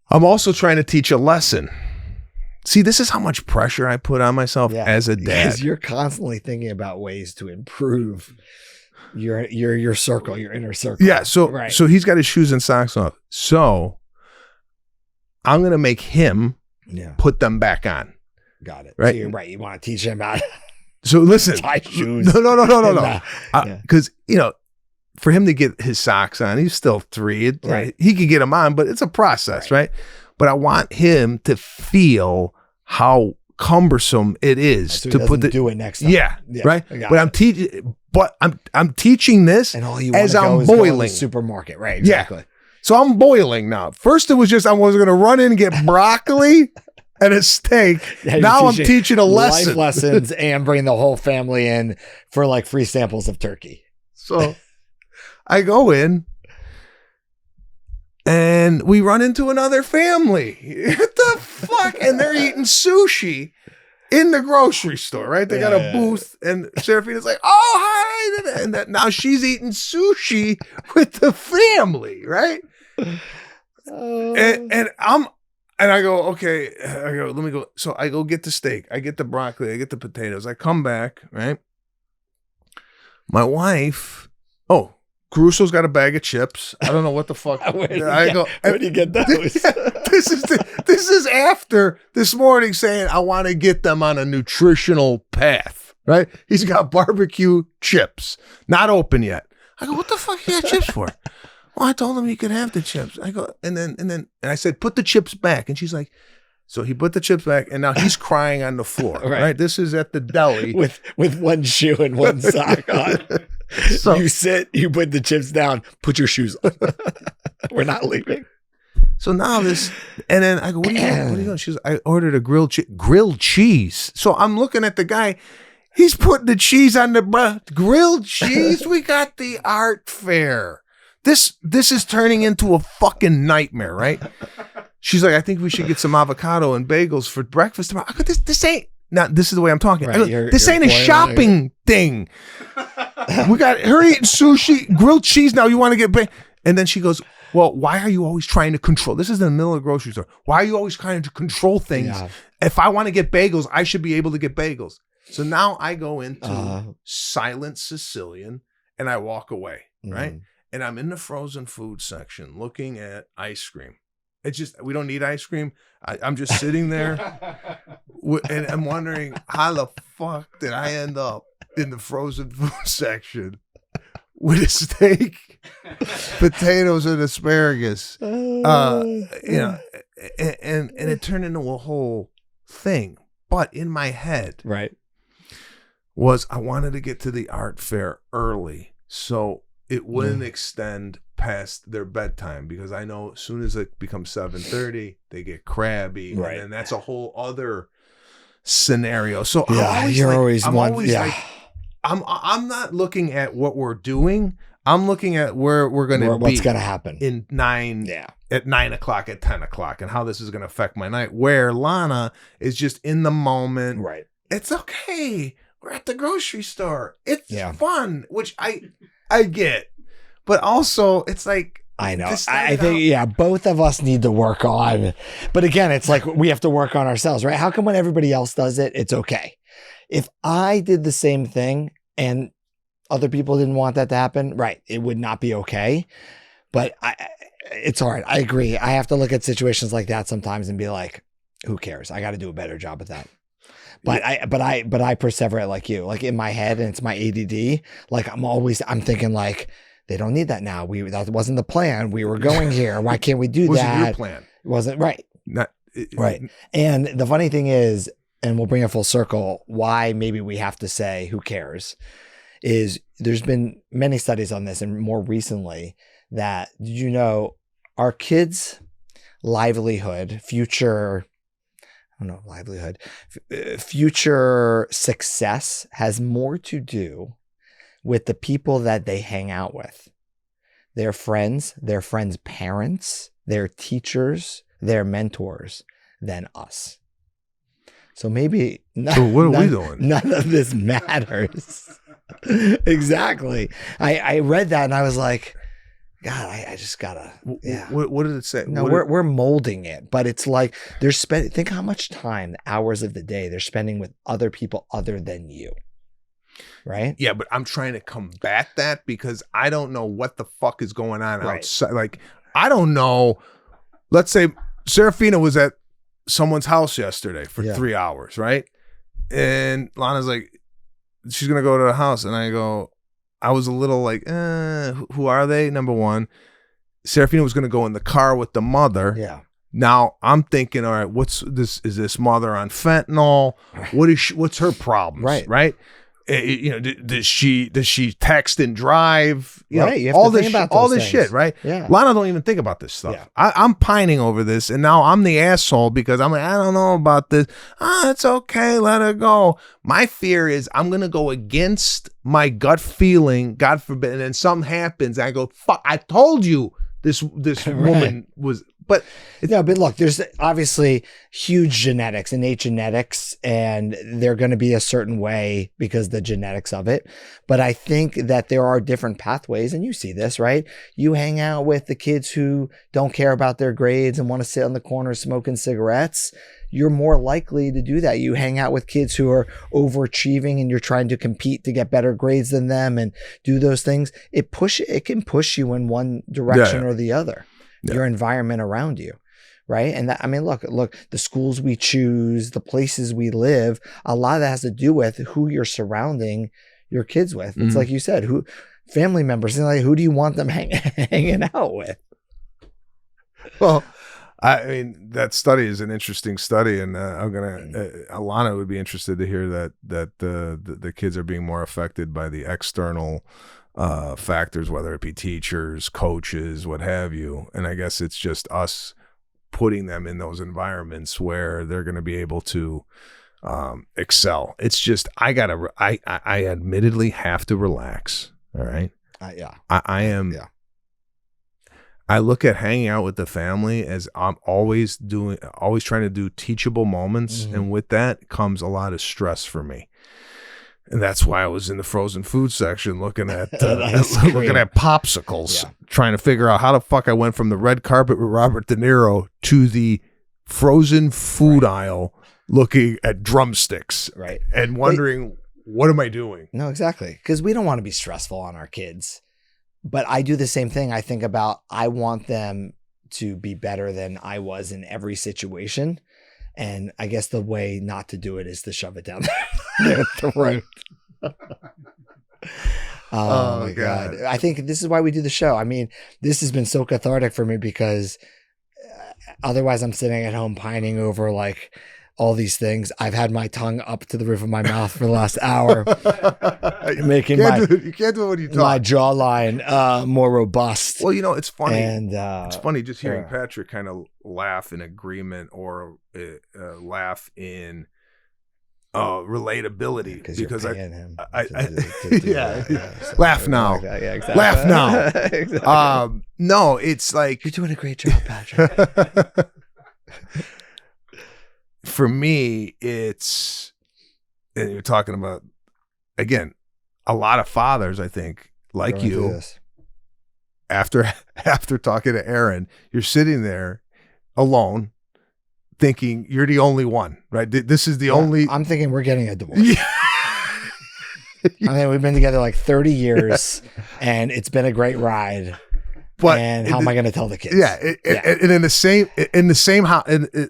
I'm also trying to teach a lesson. See, this is how much pressure I put on myself as a dad. Because you're constantly thinking about ways to improve your circle, your inner circle. Yeah, so he's got his shoes and socks off. So I'm going to make him put them back on. Got it. Right? So you're right. You want to teach him how to so listen, tie shoes. No. Because, for him to get his socks on, he's still 3. He could get them on, but it's a process, right? But I want him to feel how cumbersome it is so to put do it next time. Yeah, right. But I'm teaching. But I'm teaching this and all you as I'm go boiling. Go to the supermarket, right? Exactly. Yeah. So I'm boiling now. First, it was just I was going to run in and get broccoli and a steak. Now I'm teaching a lesson, life lessons, and bring the whole family in for like free samples of turkey. So I go in. And we run into another family. What the fuck? And they're eating sushi in the grocery store, right? They got a booth, and Serafina's like, "Oh, hi!" And now she's eating sushi with the family, right? And I go, okay. I go, let me go. So I go get the steak. I get the broccoli. I get the potatoes. I come back, right? My wife. Caruso's got a bag of chips. I don't know what the fuck. Where do you get those? This is after this morning saying I want to get them on a nutritional path, right? He's got barbecue chips, not open yet. I go, what the fuck you got chips for? Well, I told him he could have the chips. I go, and I said, put the chips back. And she's like, so he put the chips back, and now he's crying on the floor, right? This is at the deli. with one shoe and one sock on. So you sit, you put the chips down, put your shoes on. We're not leaving. So now and then I go, what are you doing? She's, I ordered a grilled cheese. So I'm looking at the guy. He's putting the cheese on the grilled cheese. We got the art fair. This is turning into a fucking nightmare, right? She's like, I think we should get some avocado and bagels for breakfast tomorrow. I go, this ain't. Now, this is the way I'm talking. Right, this ain't a shopping thing. We got her eating sushi, grilled cheese. Now you want to get and then she goes, well, why are you always trying to control? This is in the middle of the grocery store. Why are you always trying to control things? Yeah. If I want to get bagels, I should be able to get bagels. So now I go into silent Sicilian and I walk away, right? And I'm in the frozen food section looking at ice cream. It's just, we don't need ice cream. I'm just sitting there and I'm wondering how the fuck did I end up in the frozen food section with a steak, potatoes, and asparagus. And it turned into a whole thing. But in my head, right, was I wanted to get to the art fair early so it wouldn't extend past their bedtime, because I know as soon as it becomes 7:30, they get crabby, right? And that's a whole other scenario. So I'm not looking at what we're doing. I'm looking at where we're going to be. What's going to happen at 9 o'clock, at 10 o'clock, and how this is going to affect my night. Where Lana is just in the moment. Right. It's okay. We're at the grocery store. It's fun, which I get. But also, it's like, I know. I think, both of us need to work on. But again, it's like we have to work on ourselves, right? How come when everybody else does it, it's okay? If I did the same thing and other people didn't want that to happen, right, it would not be okay. But it's hard. I agree. I have to look at situations like that sometimes and be like, who cares? I got to do a better job at that. But I perseverate like you, like in my head, and it's my ADD. Like I'm thinking like, they don't need that now. That wasn't the plan. We were going here. Why can't we do that? Wasn't your plan. It wasn't right. Right. And the funny thing is, and we'll bring it full circle, why maybe we have to say who cares is there's been many studies on this, and more recently that, did you know, our kids' future success has more to do with the people that they hang out with, their friends' parents, their teachers, their mentors, than us. So maybe what are we doing? None of this matters. Exactly. I read that and I was like, God, I just gotta. Yeah. What did it say? No, we're molding it, but it's like they're spending. Think how much time, hours of the day they're spending with other people other than you. Right? Yeah, but I'm trying to combat that because I don't know what the fuck is going on outside. Like, I don't know. Let's say Serafina was at someone's house yesterday for 3 hours, right? And Lana's like, she's gonna go to the house, and I was a little like, who are they? Number one, Serafina was gonna go in the car with the mother. Yeah. Now I'm thinking, all right, what's this? Is this mother on fentanyl? What's her problem? Right. Does she text and drive? You have all to think about all this shit, right? Yeah. Lana don't even think about this stuff. Yeah. I'm pining over this, and now I'm the asshole because I'm like, I don't know about this. It's okay, let her go. My fear is I'm gonna go against my gut feeling, God forbid, and then something happens. And I go, fuck! I told you this woman was. But look, there's obviously huge genetics, innate genetics, and they're going to be a certain way because the genetics of it. But I think that there are different pathways, and you see this, right? You hang out with the kids who don't care about their grades and want to sit on the corner smoking cigarettes. You're more likely to do that. You hang out with kids who are overachieving and you're trying to compete to get better grades than them and do those things. It can push you in one direction or the other. Your environment around you, right? And look, the schools we choose, the places we live, a lot of that has to do with who you're surrounding your kids with. It's like you said, family members, like, who do you want them hanging out with? Well, I mean, that study is an interesting study, and Alana would be interested to hear that the kids are being more affected by the external factors, whether it be teachers, coaches, what have you. And I guess it's just us putting them in those environments where they're going to be able to excel. It's just I admittedly have to relax. All right. I am. Yeah. I look at hanging out with the family as I'm always trying to do teachable moments, and with that comes a lot of stress for me. And that's why I was in the frozen food section looking at popsicles, trying to figure out how the fuck I went from the red carpet with Robert De Niro to the frozen food aisle looking at drumsticks, right? And wondering, what am I doing? No, exactly. Because we don't want to be stressful on our kids. But I do the same thing. I think about, I want them to be better than I was in every situation. And I guess the way not to do it is to shove it down their throat. Oh my God. I think this is why we do the show. I mean, this has been so cathartic for me because otherwise I'm sitting at home pining over like all these things. I've had my tongue up to the roof of my mouth for the last hour, making you can't do it when you talk. My jawline more robust. Well, it's funny. And it's funny just hearing Patrick kind of laugh in agreement or laugh in relatability because you're paying him yeah. Laugh now. Yeah, exactly. Laugh now. Exactly. No, it's like You're doing a great job, Patrick. For me, it's, and you're talking about, again, a lot of fathers, I think, like Going through you, this. after talking to Aaron, you're sitting there alone thinking you're the only one, right? This is the only. I'm thinking we're getting a divorce. Yeah. I mean, we've been together like 30 years and it's been a great ride. But and how am I going to tell the kids? Yeah, and in the same house,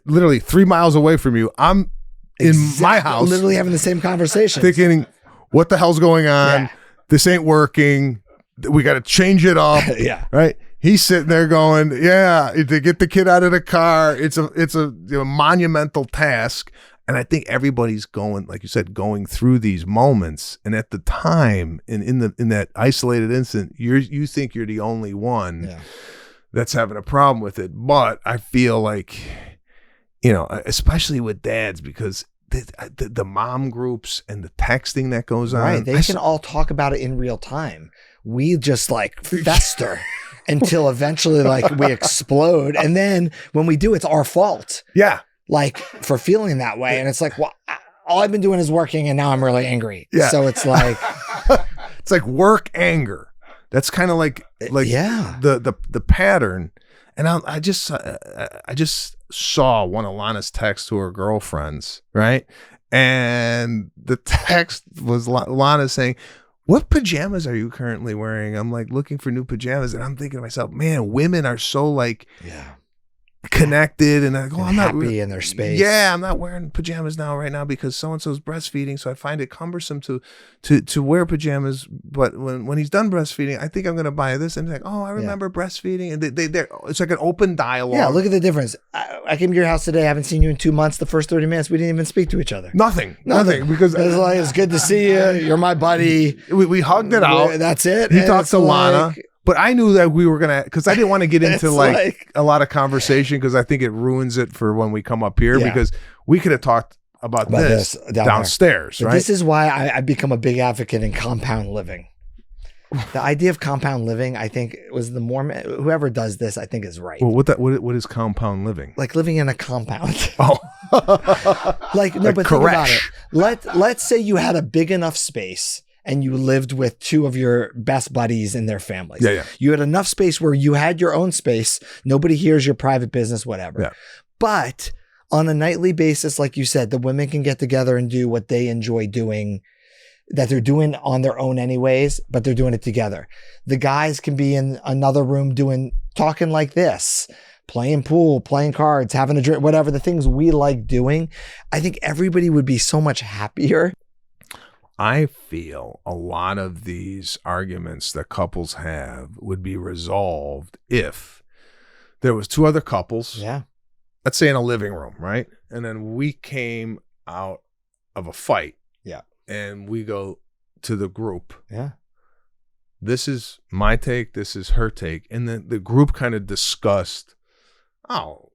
literally 3 miles away from you, I'm in my house, literally having the same conversation, thinking, "What the hell's going on? Yeah. This ain't working. We got to change it up." Yeah, right. He's sitting there going, "Yeah, to get the kid out of the car, it's a monumental task." And I think everybody's going, like you said, going through these moments. And at the time, in that isolated instant, you think you're the only one that's having a problem with it. But I feel like, especially with dads, because the mom groups and the texting that goes on, right? They can all talk about it in real time. We just like fester until eventually like we explode, and then when we do, it's our fault. Yeah. Like for feeling that way. And it's like, well, all I've been doing is working and now I'm really angry. Yeah. So it's like, it's like work anger. That's kind of like the pattern. And I just saw one of Lana's texts to her girlfriends, right? And the text was Lana saying, "What pajamas are you currently wearing?" I'm like looking for new pajamas. And I'm thinking to myself, man, women are so like, connected, and I go, I'm not happy in their space. Yeah, I'm not wearing pajamas right now because so and so's breastfeeding, so I find it cumbersome to wear pajamas. But when he's done breastfeeding, I think I'm going to buy this. And they're like, oh, I remember breastfeeding, and they're it's like an open dialogue. Yeah, look at the difference. I came to your house today. I haven't seen you in 2 months. The first 30 minutes, we didn't even speak to each other. Nothing. Because it's like, it's good to see you. You're my buddy. We hugged it out. That's it. He talked to Lana. But I knew that we were going to, because I didn't want to get into like a lot of conversation, because I think it ruins it for when we come up here, because we could have talked about this downstairs, right? This is why I've become a big advocate in compound living. The idea of compound living, I think, was the Mormon, whoever does this, I think is right. Well, what is compound living? Like living in a compound. Oh. Like, no, but think about it. Let's say you had a big enough space and you lived with two of your best buddies and their families. Yeah. You had enough space where you had your own space. Nobody hears your private business, whatever. Yeah. But on a nightly basis, like you said, the women can get together and do what they enjoy doing, that they're doing on their own anyways, but they're doing it together. The guys can be in another room talking like this, playing pool, playing cards, having a drink, whatever, the things we like doing. I think everybody would be so much happier. I feel a lot of these arguments that couples have would be resolved if there was two other couples. Yeah. Let's say in a living room, right? And then we came out of a fight. Yeah. And we go to the group. Yeah. This is my take. This is her take. And then the group kind of discussed, oh,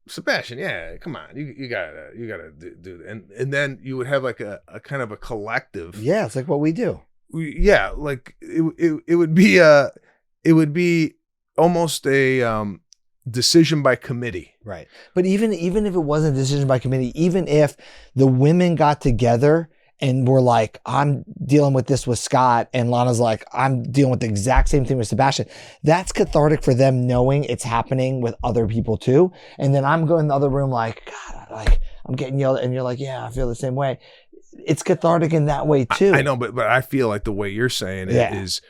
Sebastian, yeah, come on, you gotta do that. And then you would have like a kind of a collective. Yeah, it's like what we do. Yeah, like it would be almost a decision by committee. Right. But even if it wasn't a decision by committee, even if the women got together and were like, I'm dealing with this with Scott, and Lana's like, I'm dealing with the exact same thing with Sebastian, that's cathartic for them knowing it's happening with other people too. And then I'm going in the other room like, God, like I'm getting yelled at, and you're like, yeah, I feel the same way. It's cathartic in that way too. I know, but I feel like the way you're saying it is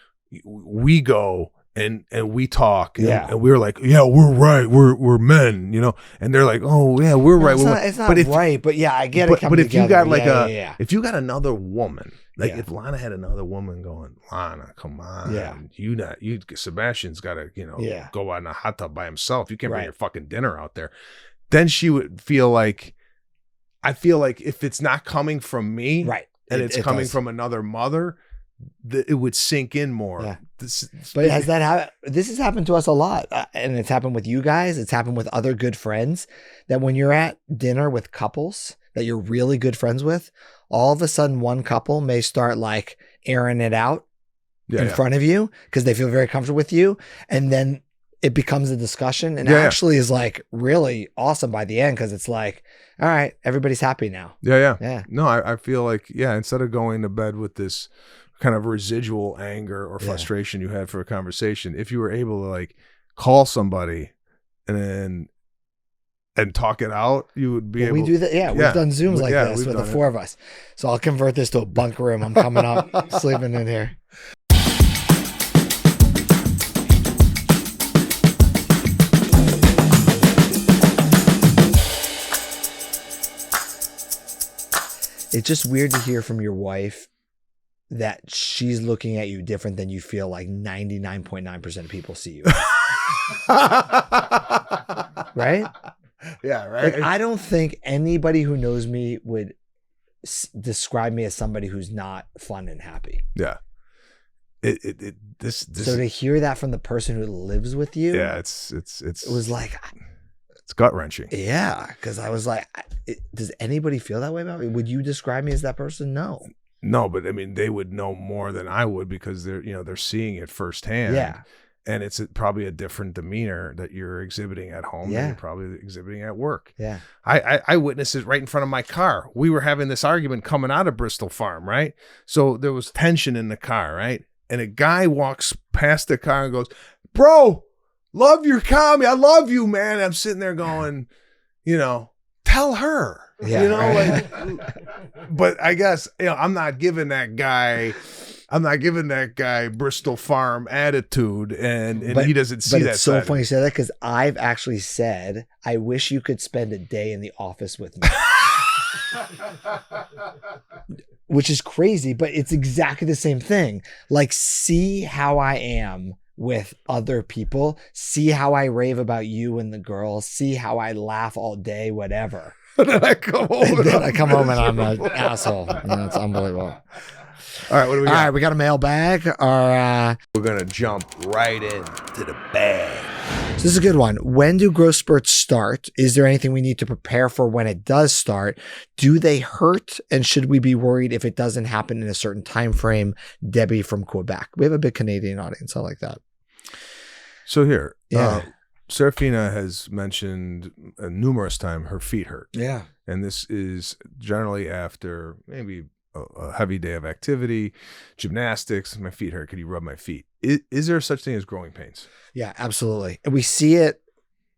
we go and we talk and we're like, yeah, we're right. We're men, and they're like, oh yeah, we're right. It's not right. But yeah, I get it. But if you got like if you got another woman, like if Lana had another woman going, Lana, come on. Yeah. Sebastian's got to, go out in a hot tub by himself. You can't bring your fucking dinner out there. Then she would feel like, I feel like if it's not coming from me, right, and it's coming from another mother, it would sink in more. Yeah. But has that happened? This has happened to us a lot, and it's happened with you guys. It's happened with other good friends, that when you're at dinner with couples that you're really good friends with, all of a sudden one couple may start like airing it out in front of you because they feel very comfortable with you. And then it becomes a discussion and actually is like really awesome by the end because it's like, all right, everybody's happy now. Yeah. No, I feel like, instead of going to bed with this kind of residual anger or frustration you had for a conversation, if you were able to like call somebody and talk it out, you would be able. We do that. Yeah, we've done Zooms like this with the four of us. So I'll convert this to a bunk room. I'm coming up, sleeping in here. It's just weird to hear from your wife that she's looking at you different than you feel like 99.9% of people see you. Right? Yeah, right. Like, I don't think anybody who knows me would describe me as somebody who's not fun and happy. Yeah. This So to hear that from the person who lives with you, it was like, it's gut wrenching. Yeah, because I was like, does anybody feel that way about me? Would you describe me as that person? No, but I mean, they would know more than I would because they're seeing it firsthand. Yeah. And it's probably a different demeanor that you're exhibiting at home than you're probably exhibiting at work. Yeah. I witnessed it right in front of my car. We were having this argument coming out of Bristol Farm, right? So there was tension in the car, right? And a guy walks past the car and goes, "Bro, love your comedy. I love you, man." And I'm sitting there going, tell her. Yeah, But I guess I'm not giving that guy Bristol Farm attitude, and he doesn't see that. But it's so funny you say that because I've actually said, I wish you could spend a day in the office with me. Which is crazy, but it's exactly the same thing. Like, see how I am with other people. See how I rave about you and the girls. See how I laugh all day, whatever. And then I come home and I'm an asshole. It's unbelievable. All right, what do we got? All right, we got a mailbag. We're going to jump right into the bag. So this is a good one. When do growth spurts start? Is there anything we need to prepare for when it does start? Do they hurt? And should we be worried if it doesn't happen in a certain time frame? Debbie from Quebec. We have a big Canadian audience. I like that. So here, Serafina has mentioned numerous times her feet hurt. Yeah. And this is generally after maybe a heavy day of activity, gymnastics. My feet hurt. Could you rub my feet? Is there such thing as growing pains? Yeah, absolutely. And we see it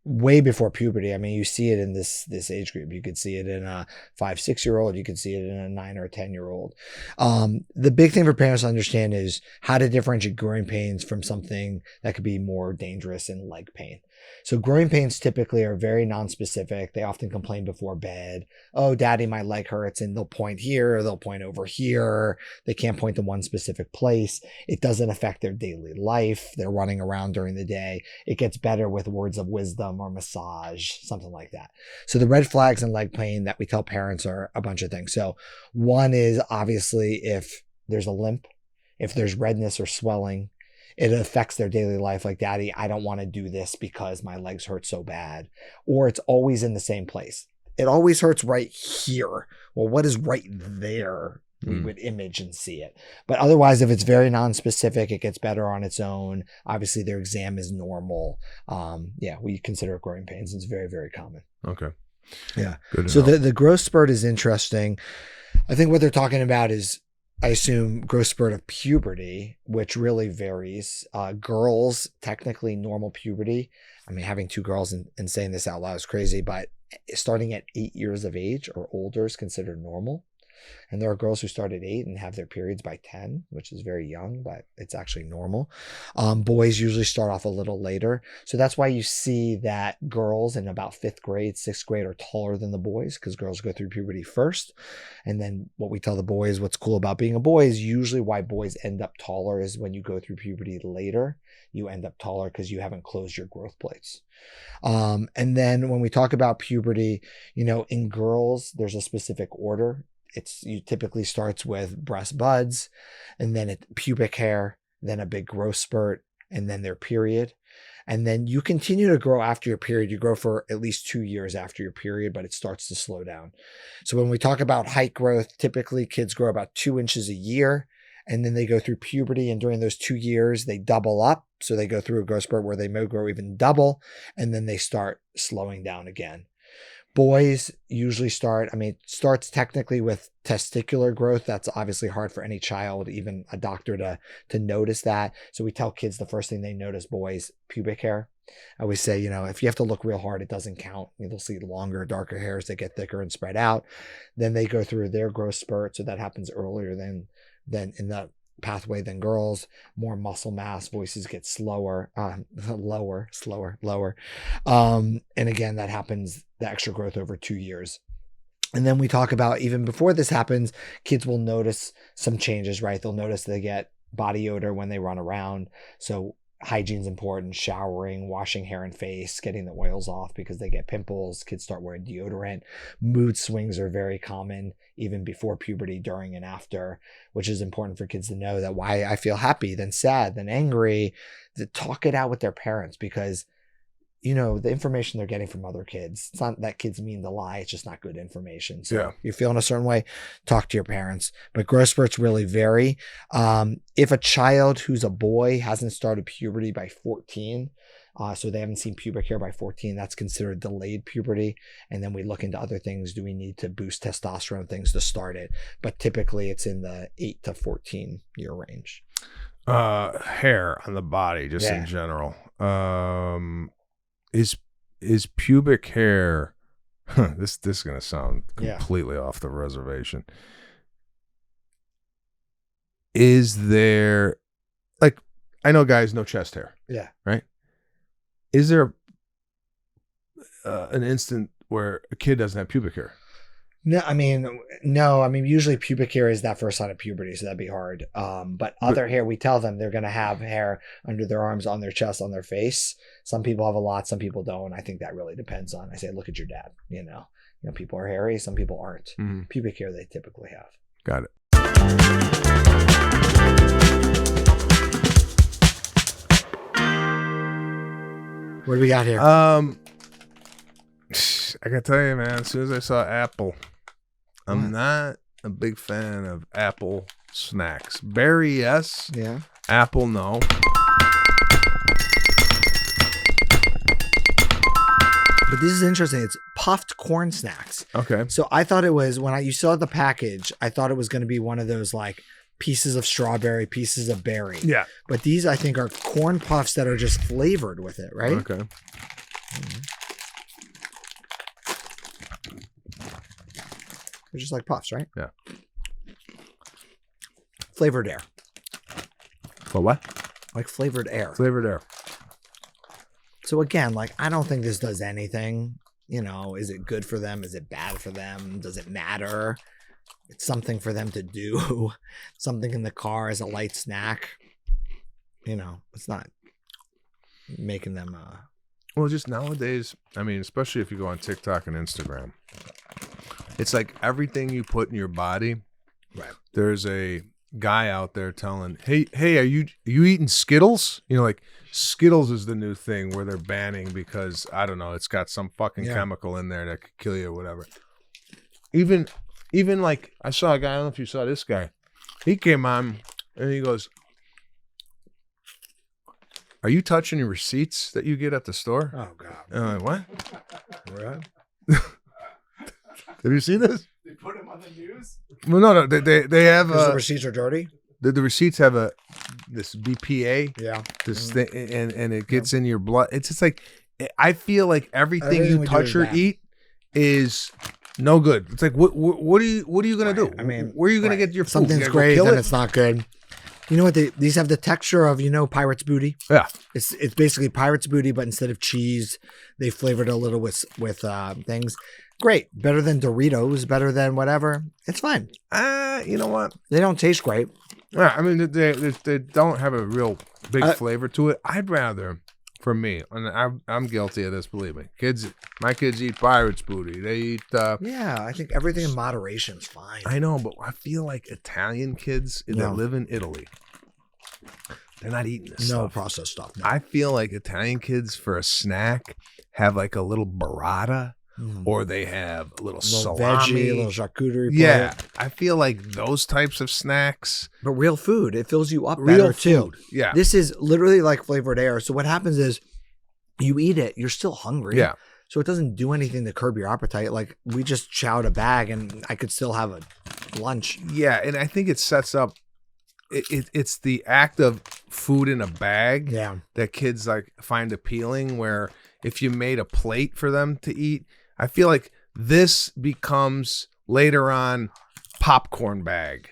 way before puberty. I mean, you see it in this age group. You could see it in a 5-6-year-old. You could see it in a 9 or 10-year-old. The big thing for parents to understand is how to differentiate growing pains from something that could be more dangerous in leg pain. So growing pains typically are very nonspecific. They often complain before bed. "Oh, daddy, my leg hurts," and they'll point here, or they'll point over here. They can't point to one specific place. It doesn't affect their daily life. They're running around during the day. It gets better with words of wisdom or massage, something like that. So the red flags in leg pain that we tell parents are a bunch of things. So one is obviously if there's a limp, if there's redness or swelling, it affects their daily life. Like, "Daddy, I don't want to do this because my legs hurt so bad." Or it's always in the same place. "It always hurts right here." Well, what is right there? We would image and see it. But otherwise, if it's very non-specific, it gets better on its own. Obviously, their exam is normal. We consider it growing pains. It's very, very common. Okay. Yeah. So the growth spurt is interesting. I think what they're talking about is, I assume, growth spurt of puberty, which really varies. Girls, technically normal puberty. I mean, having 2 girls and saying this out loud is crazy, but starting at 8 years of age or older is considered normal. And there are girls who start at 8 and have their periods by 10, which is very young, but it's actually normal. Boys usually start off a little later. So that's why you see that girls in about 5th grade, 6th grade are taller than the boys, because girls go through puberty first. And then what we tell the boys, what's cool about being a boy is usually why boys end up taller is when you go through puberty later, you end up taller because you haven't closed your growth plates. And then when we talk about puberty, in girls, there's a specific order. You typically starts with breast buds, and then pubic hair, then a big growth spurt, and then their period. And then you continue to grow after your period. You grow for at least 2 years after your period, but it starts to slow down. So when we talk about height growth, typically kids grow about 2 inches a year, and then they go through puberty. And during those 2 years, they double up. So they go through a growth spurt where they may grow even double, and then they start slowing down again. Boys usually starts technically with testicular growth. That's obviously hard for any child, even a doctor to notice that. So we tell kids the first thing they notice, boys, pubic hair. I always say, if you have to look real hard, it doesn't count. They'll see longer, darker hairs that get thicker and spread out. Then they go through their growth spurt. So that happens earlier than in the pathway than girls. More muscle mass, voices get slower, lower. And again, that happens, the extra growth over 2 years. And then we talk about, even before this happens, kids will notice some changes, right? They'll notice they get body odor when they run around. So hygiene's important, showering, washing hair and face, getting the oils off because they get pimples. Kids start wearing deodorant. Mood swings are very common, even before puberty, during and after, which is important for kids to know that why I feel happy, then sad, then angry, to talk it out with their parents, because the information they're getting from other kids, it's not that kids mean to lie, it's just not good information. So you're feeling a certain way, talk to your parents. But growth spurts really vary. If a child who's a boy hasn't started puberty by 14, so they haven't seen pubic hair by 14, that's considered delayed puberty. And then we look into other things. Do we need to boost testosterone things to start it? But typically it's in the 8 to 14 year range. Hair on the body, just in general. Is pubic hair, this is going to sound completely off the reservation. Is there, I know guys, no chest hair. Yeah. Right? Is there an instant where a kid doesn't have pubic hair? No. Usually pubic hair is that first sign of puberty, so that'd be hard. But other hair, we tell them they're going to have hair under their arms, on their chest, on their face. Some people have a lot, some people don't. I think that really depends on, I say, look at your dad. People are hairy, some people aren't. Mm-hmm. Pubic hair they typically have. Got it. What do we got here? I can tell you, man, as soon as I saw Apple, I'm not a big fan of Apple snacks. Berry, yes. Yeah. Apple, no. But this is interesting. It's puffed corn snacks. Okay. So I thought it was, when you saw the package, I thought it was going to be one of those pieces of strawberry, pieces of berry. Yeah. But these, I think, are corn puffs that are just flavored with it, right? Okay. Mm-hmm. They're just like puffs, right? Yeah. Flavored air. For what? Like flavored air. Flavored air. So again, I don't think this does anything. Is it good for them? Is it bad for them? Does it matter? It's something for them to do. Something in the car as a light snack. It's not making them... Well, just nowadays, especially if you go on TikTok and Instagram, it's like everything you put in your body. Right. There's a guy out there telling, hey, are you eating Skittles? Skittles is the new thing where they're banning because, I don't know, it's got some fucking chemical in there that could kill you or whatever. Even I saw a guy, I don't know if you saw this guy. He came on and he goes, are you touching your receipts that you get at the store? Oh, God. And I'm like, what? Right. Have you seen this? They put them on the news? Well, no. They have the receipts are dirty. The receipts have this BPA. Yeah. This thing, and it gets in your blood. It's just I feel like everything you touch or eat is no good. It's like what are you gonna do? Where are you gonna get your food? Something's great, then it's not good. You know what? These have the texture of pirate's booty. Yeah, it's basically pirate's booty, but instead of cheese, they flavored it a little with things. Great, better than Doritos, better than whatever. It's fine. You know what? They don't taste great. Yeah, they don't have a real big flavor to it. I'd rather, for me, and I'm guilty of this. Believe me, my kids eat pirate's booty. They eat. Yeah, I think everything in moderation is fine. I know, but I feel like Italian kids that live in Italy. They're not eating this No stuff. processed stuff. No. I feel like Italian kids for a snack have like a little burrata, or they have a little salami, veggie, a little charcuterie. Yeah, plate. I feel like those types of snacks. But real food, it fills you up Real better too. food, yeah. This is literally like flavored air. So what happens is you eat it, you're still hungry. Yeah. So it doesn't do anything to curb your appetite. Like we just chowed a bag and I could still have a lunch. Yeah, and I think it sets up. It's the act of food in a bag that kids like find appealing. Where if you made a plate for them to eat, I feel like this becomes later on popcorn bag,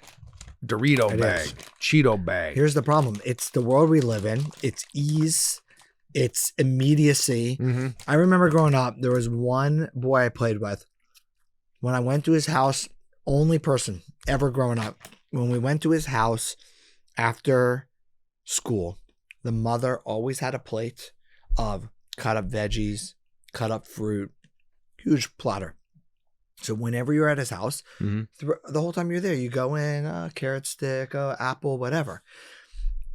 Dorito bag, Cheeto bag. Here's the problem. It's the world we live in. It's ease. It's immediacy. I remember growing up, there was one boy I played with. When I went to his house, only person ever growing up, when we went to his house after school, the mother always had a plate of cut up veggies, cut up fruit, huge platter. So whenever you're at his house, the whole time you're there, you go in, carrot stick, apple, whatever.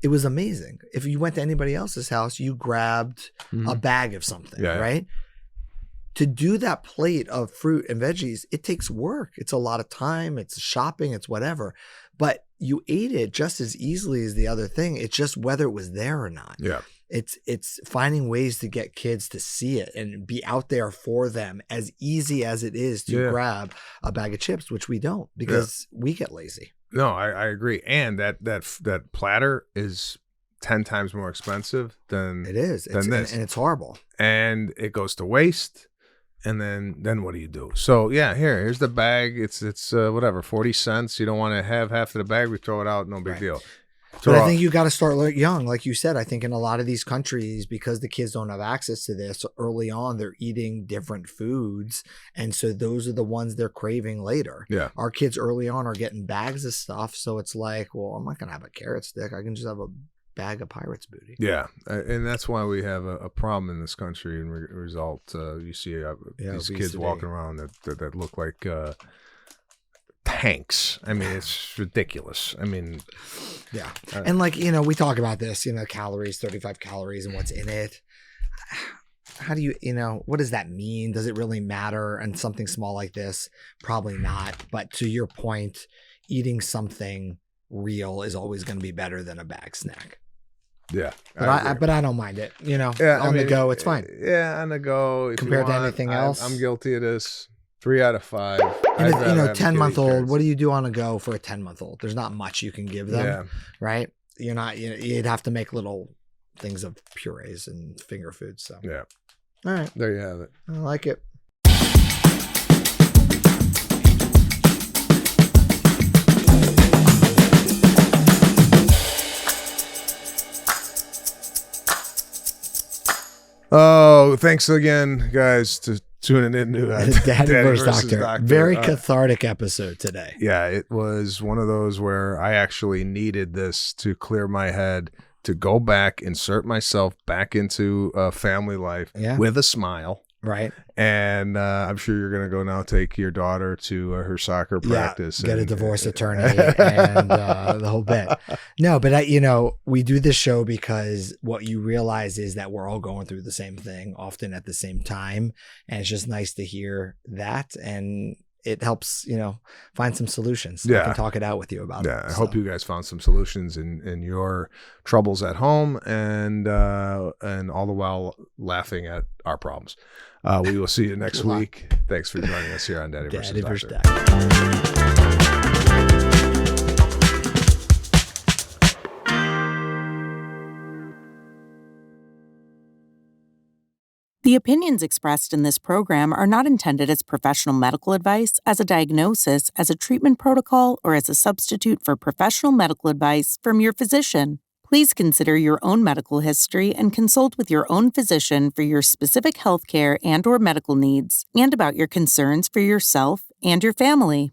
It was amazing. If you went to anybody else's house, you grabbed a bag of something, right? To do that plate of fruit and veggies, it takes work. It's a lot of time. It's shopping. It's whatever. But you ate it just as easily as the other thing. It's just whether it was there or not. Yeah. It's finding ways to get kids to see it and be out there for them, as easy as it is to grab a bag of chips, which we don't because we get lazy. No, I agree. And that platter is 10 times more expensive than it is. Than this. And it's horrible. And it goes to waste. And then what do you do? So yeah, here's the bag. It's whatever, 40 cents. You don't want to have half of the bag. We throw it out. No big deal. But I think you got to start young. Like you said, I think in a lot of these countries, because the kids don't have access to this early on, they're eating different foods. And so those are the ones they're craving later. Yeah. Our kids early on are getting bags of stuff. So it's like, well, I'm not going to have a carrot stick. I can just have a bag of Pirates booty. Yeah. And that's why we have a problem in this country. And result, you see these obesity. kids walking around that look like tanks. I mean, it's ridiculous. I mean, yeah. And like, we talk about this, calories, 35 calories and what's in it. How do you, what does that mean? Does it really matter? And something small like this, probably not. But to your point, eating something real is always going to be better than a bag snack. Yeah. But I don't mind it, on the go, it's fine. Yeah. On the go. Compared to anything else. I'm guilty of this. 3 out of 5. And 10-month-old, what do you do on a go for a 10-month-old? There's not much you can give them, right? You'd have to make little things of purees and finger foods. So yeah. All right. There you have it. I like it. Oh, thanks again, guys, to tuning in to Daddy versus Doctor. Very cathartic episode today. Yeah, it was one of those where I actually needed this to clear my head, to go back, insert myself back into family life with a smile. Right. And I'm sure you're going to go now take your daughter to her soccer practice. Get a divorce attorney and the whole bit. No, but we do this show because what you realize is that we're all going through the same thing, often at the same time. And it's just nice to hear that. And it helps, find some solutions. I can talk it out with you about it. Yeah, I hope you guys found some solutions in your troubles at home and all the while laughing at our problems. We will see you next week. Thanks for joining us here on Daddy versus Doctor. The opinions expressed in this program are not intended as professional medical advice, as a diagnosis, as a treatment protocol, or as a substitute for professional medical advice from your physician. Please consider your own medical history and consult with your own physician for your specific healthcare and/or medical needs and about your concerns for yourself and your family.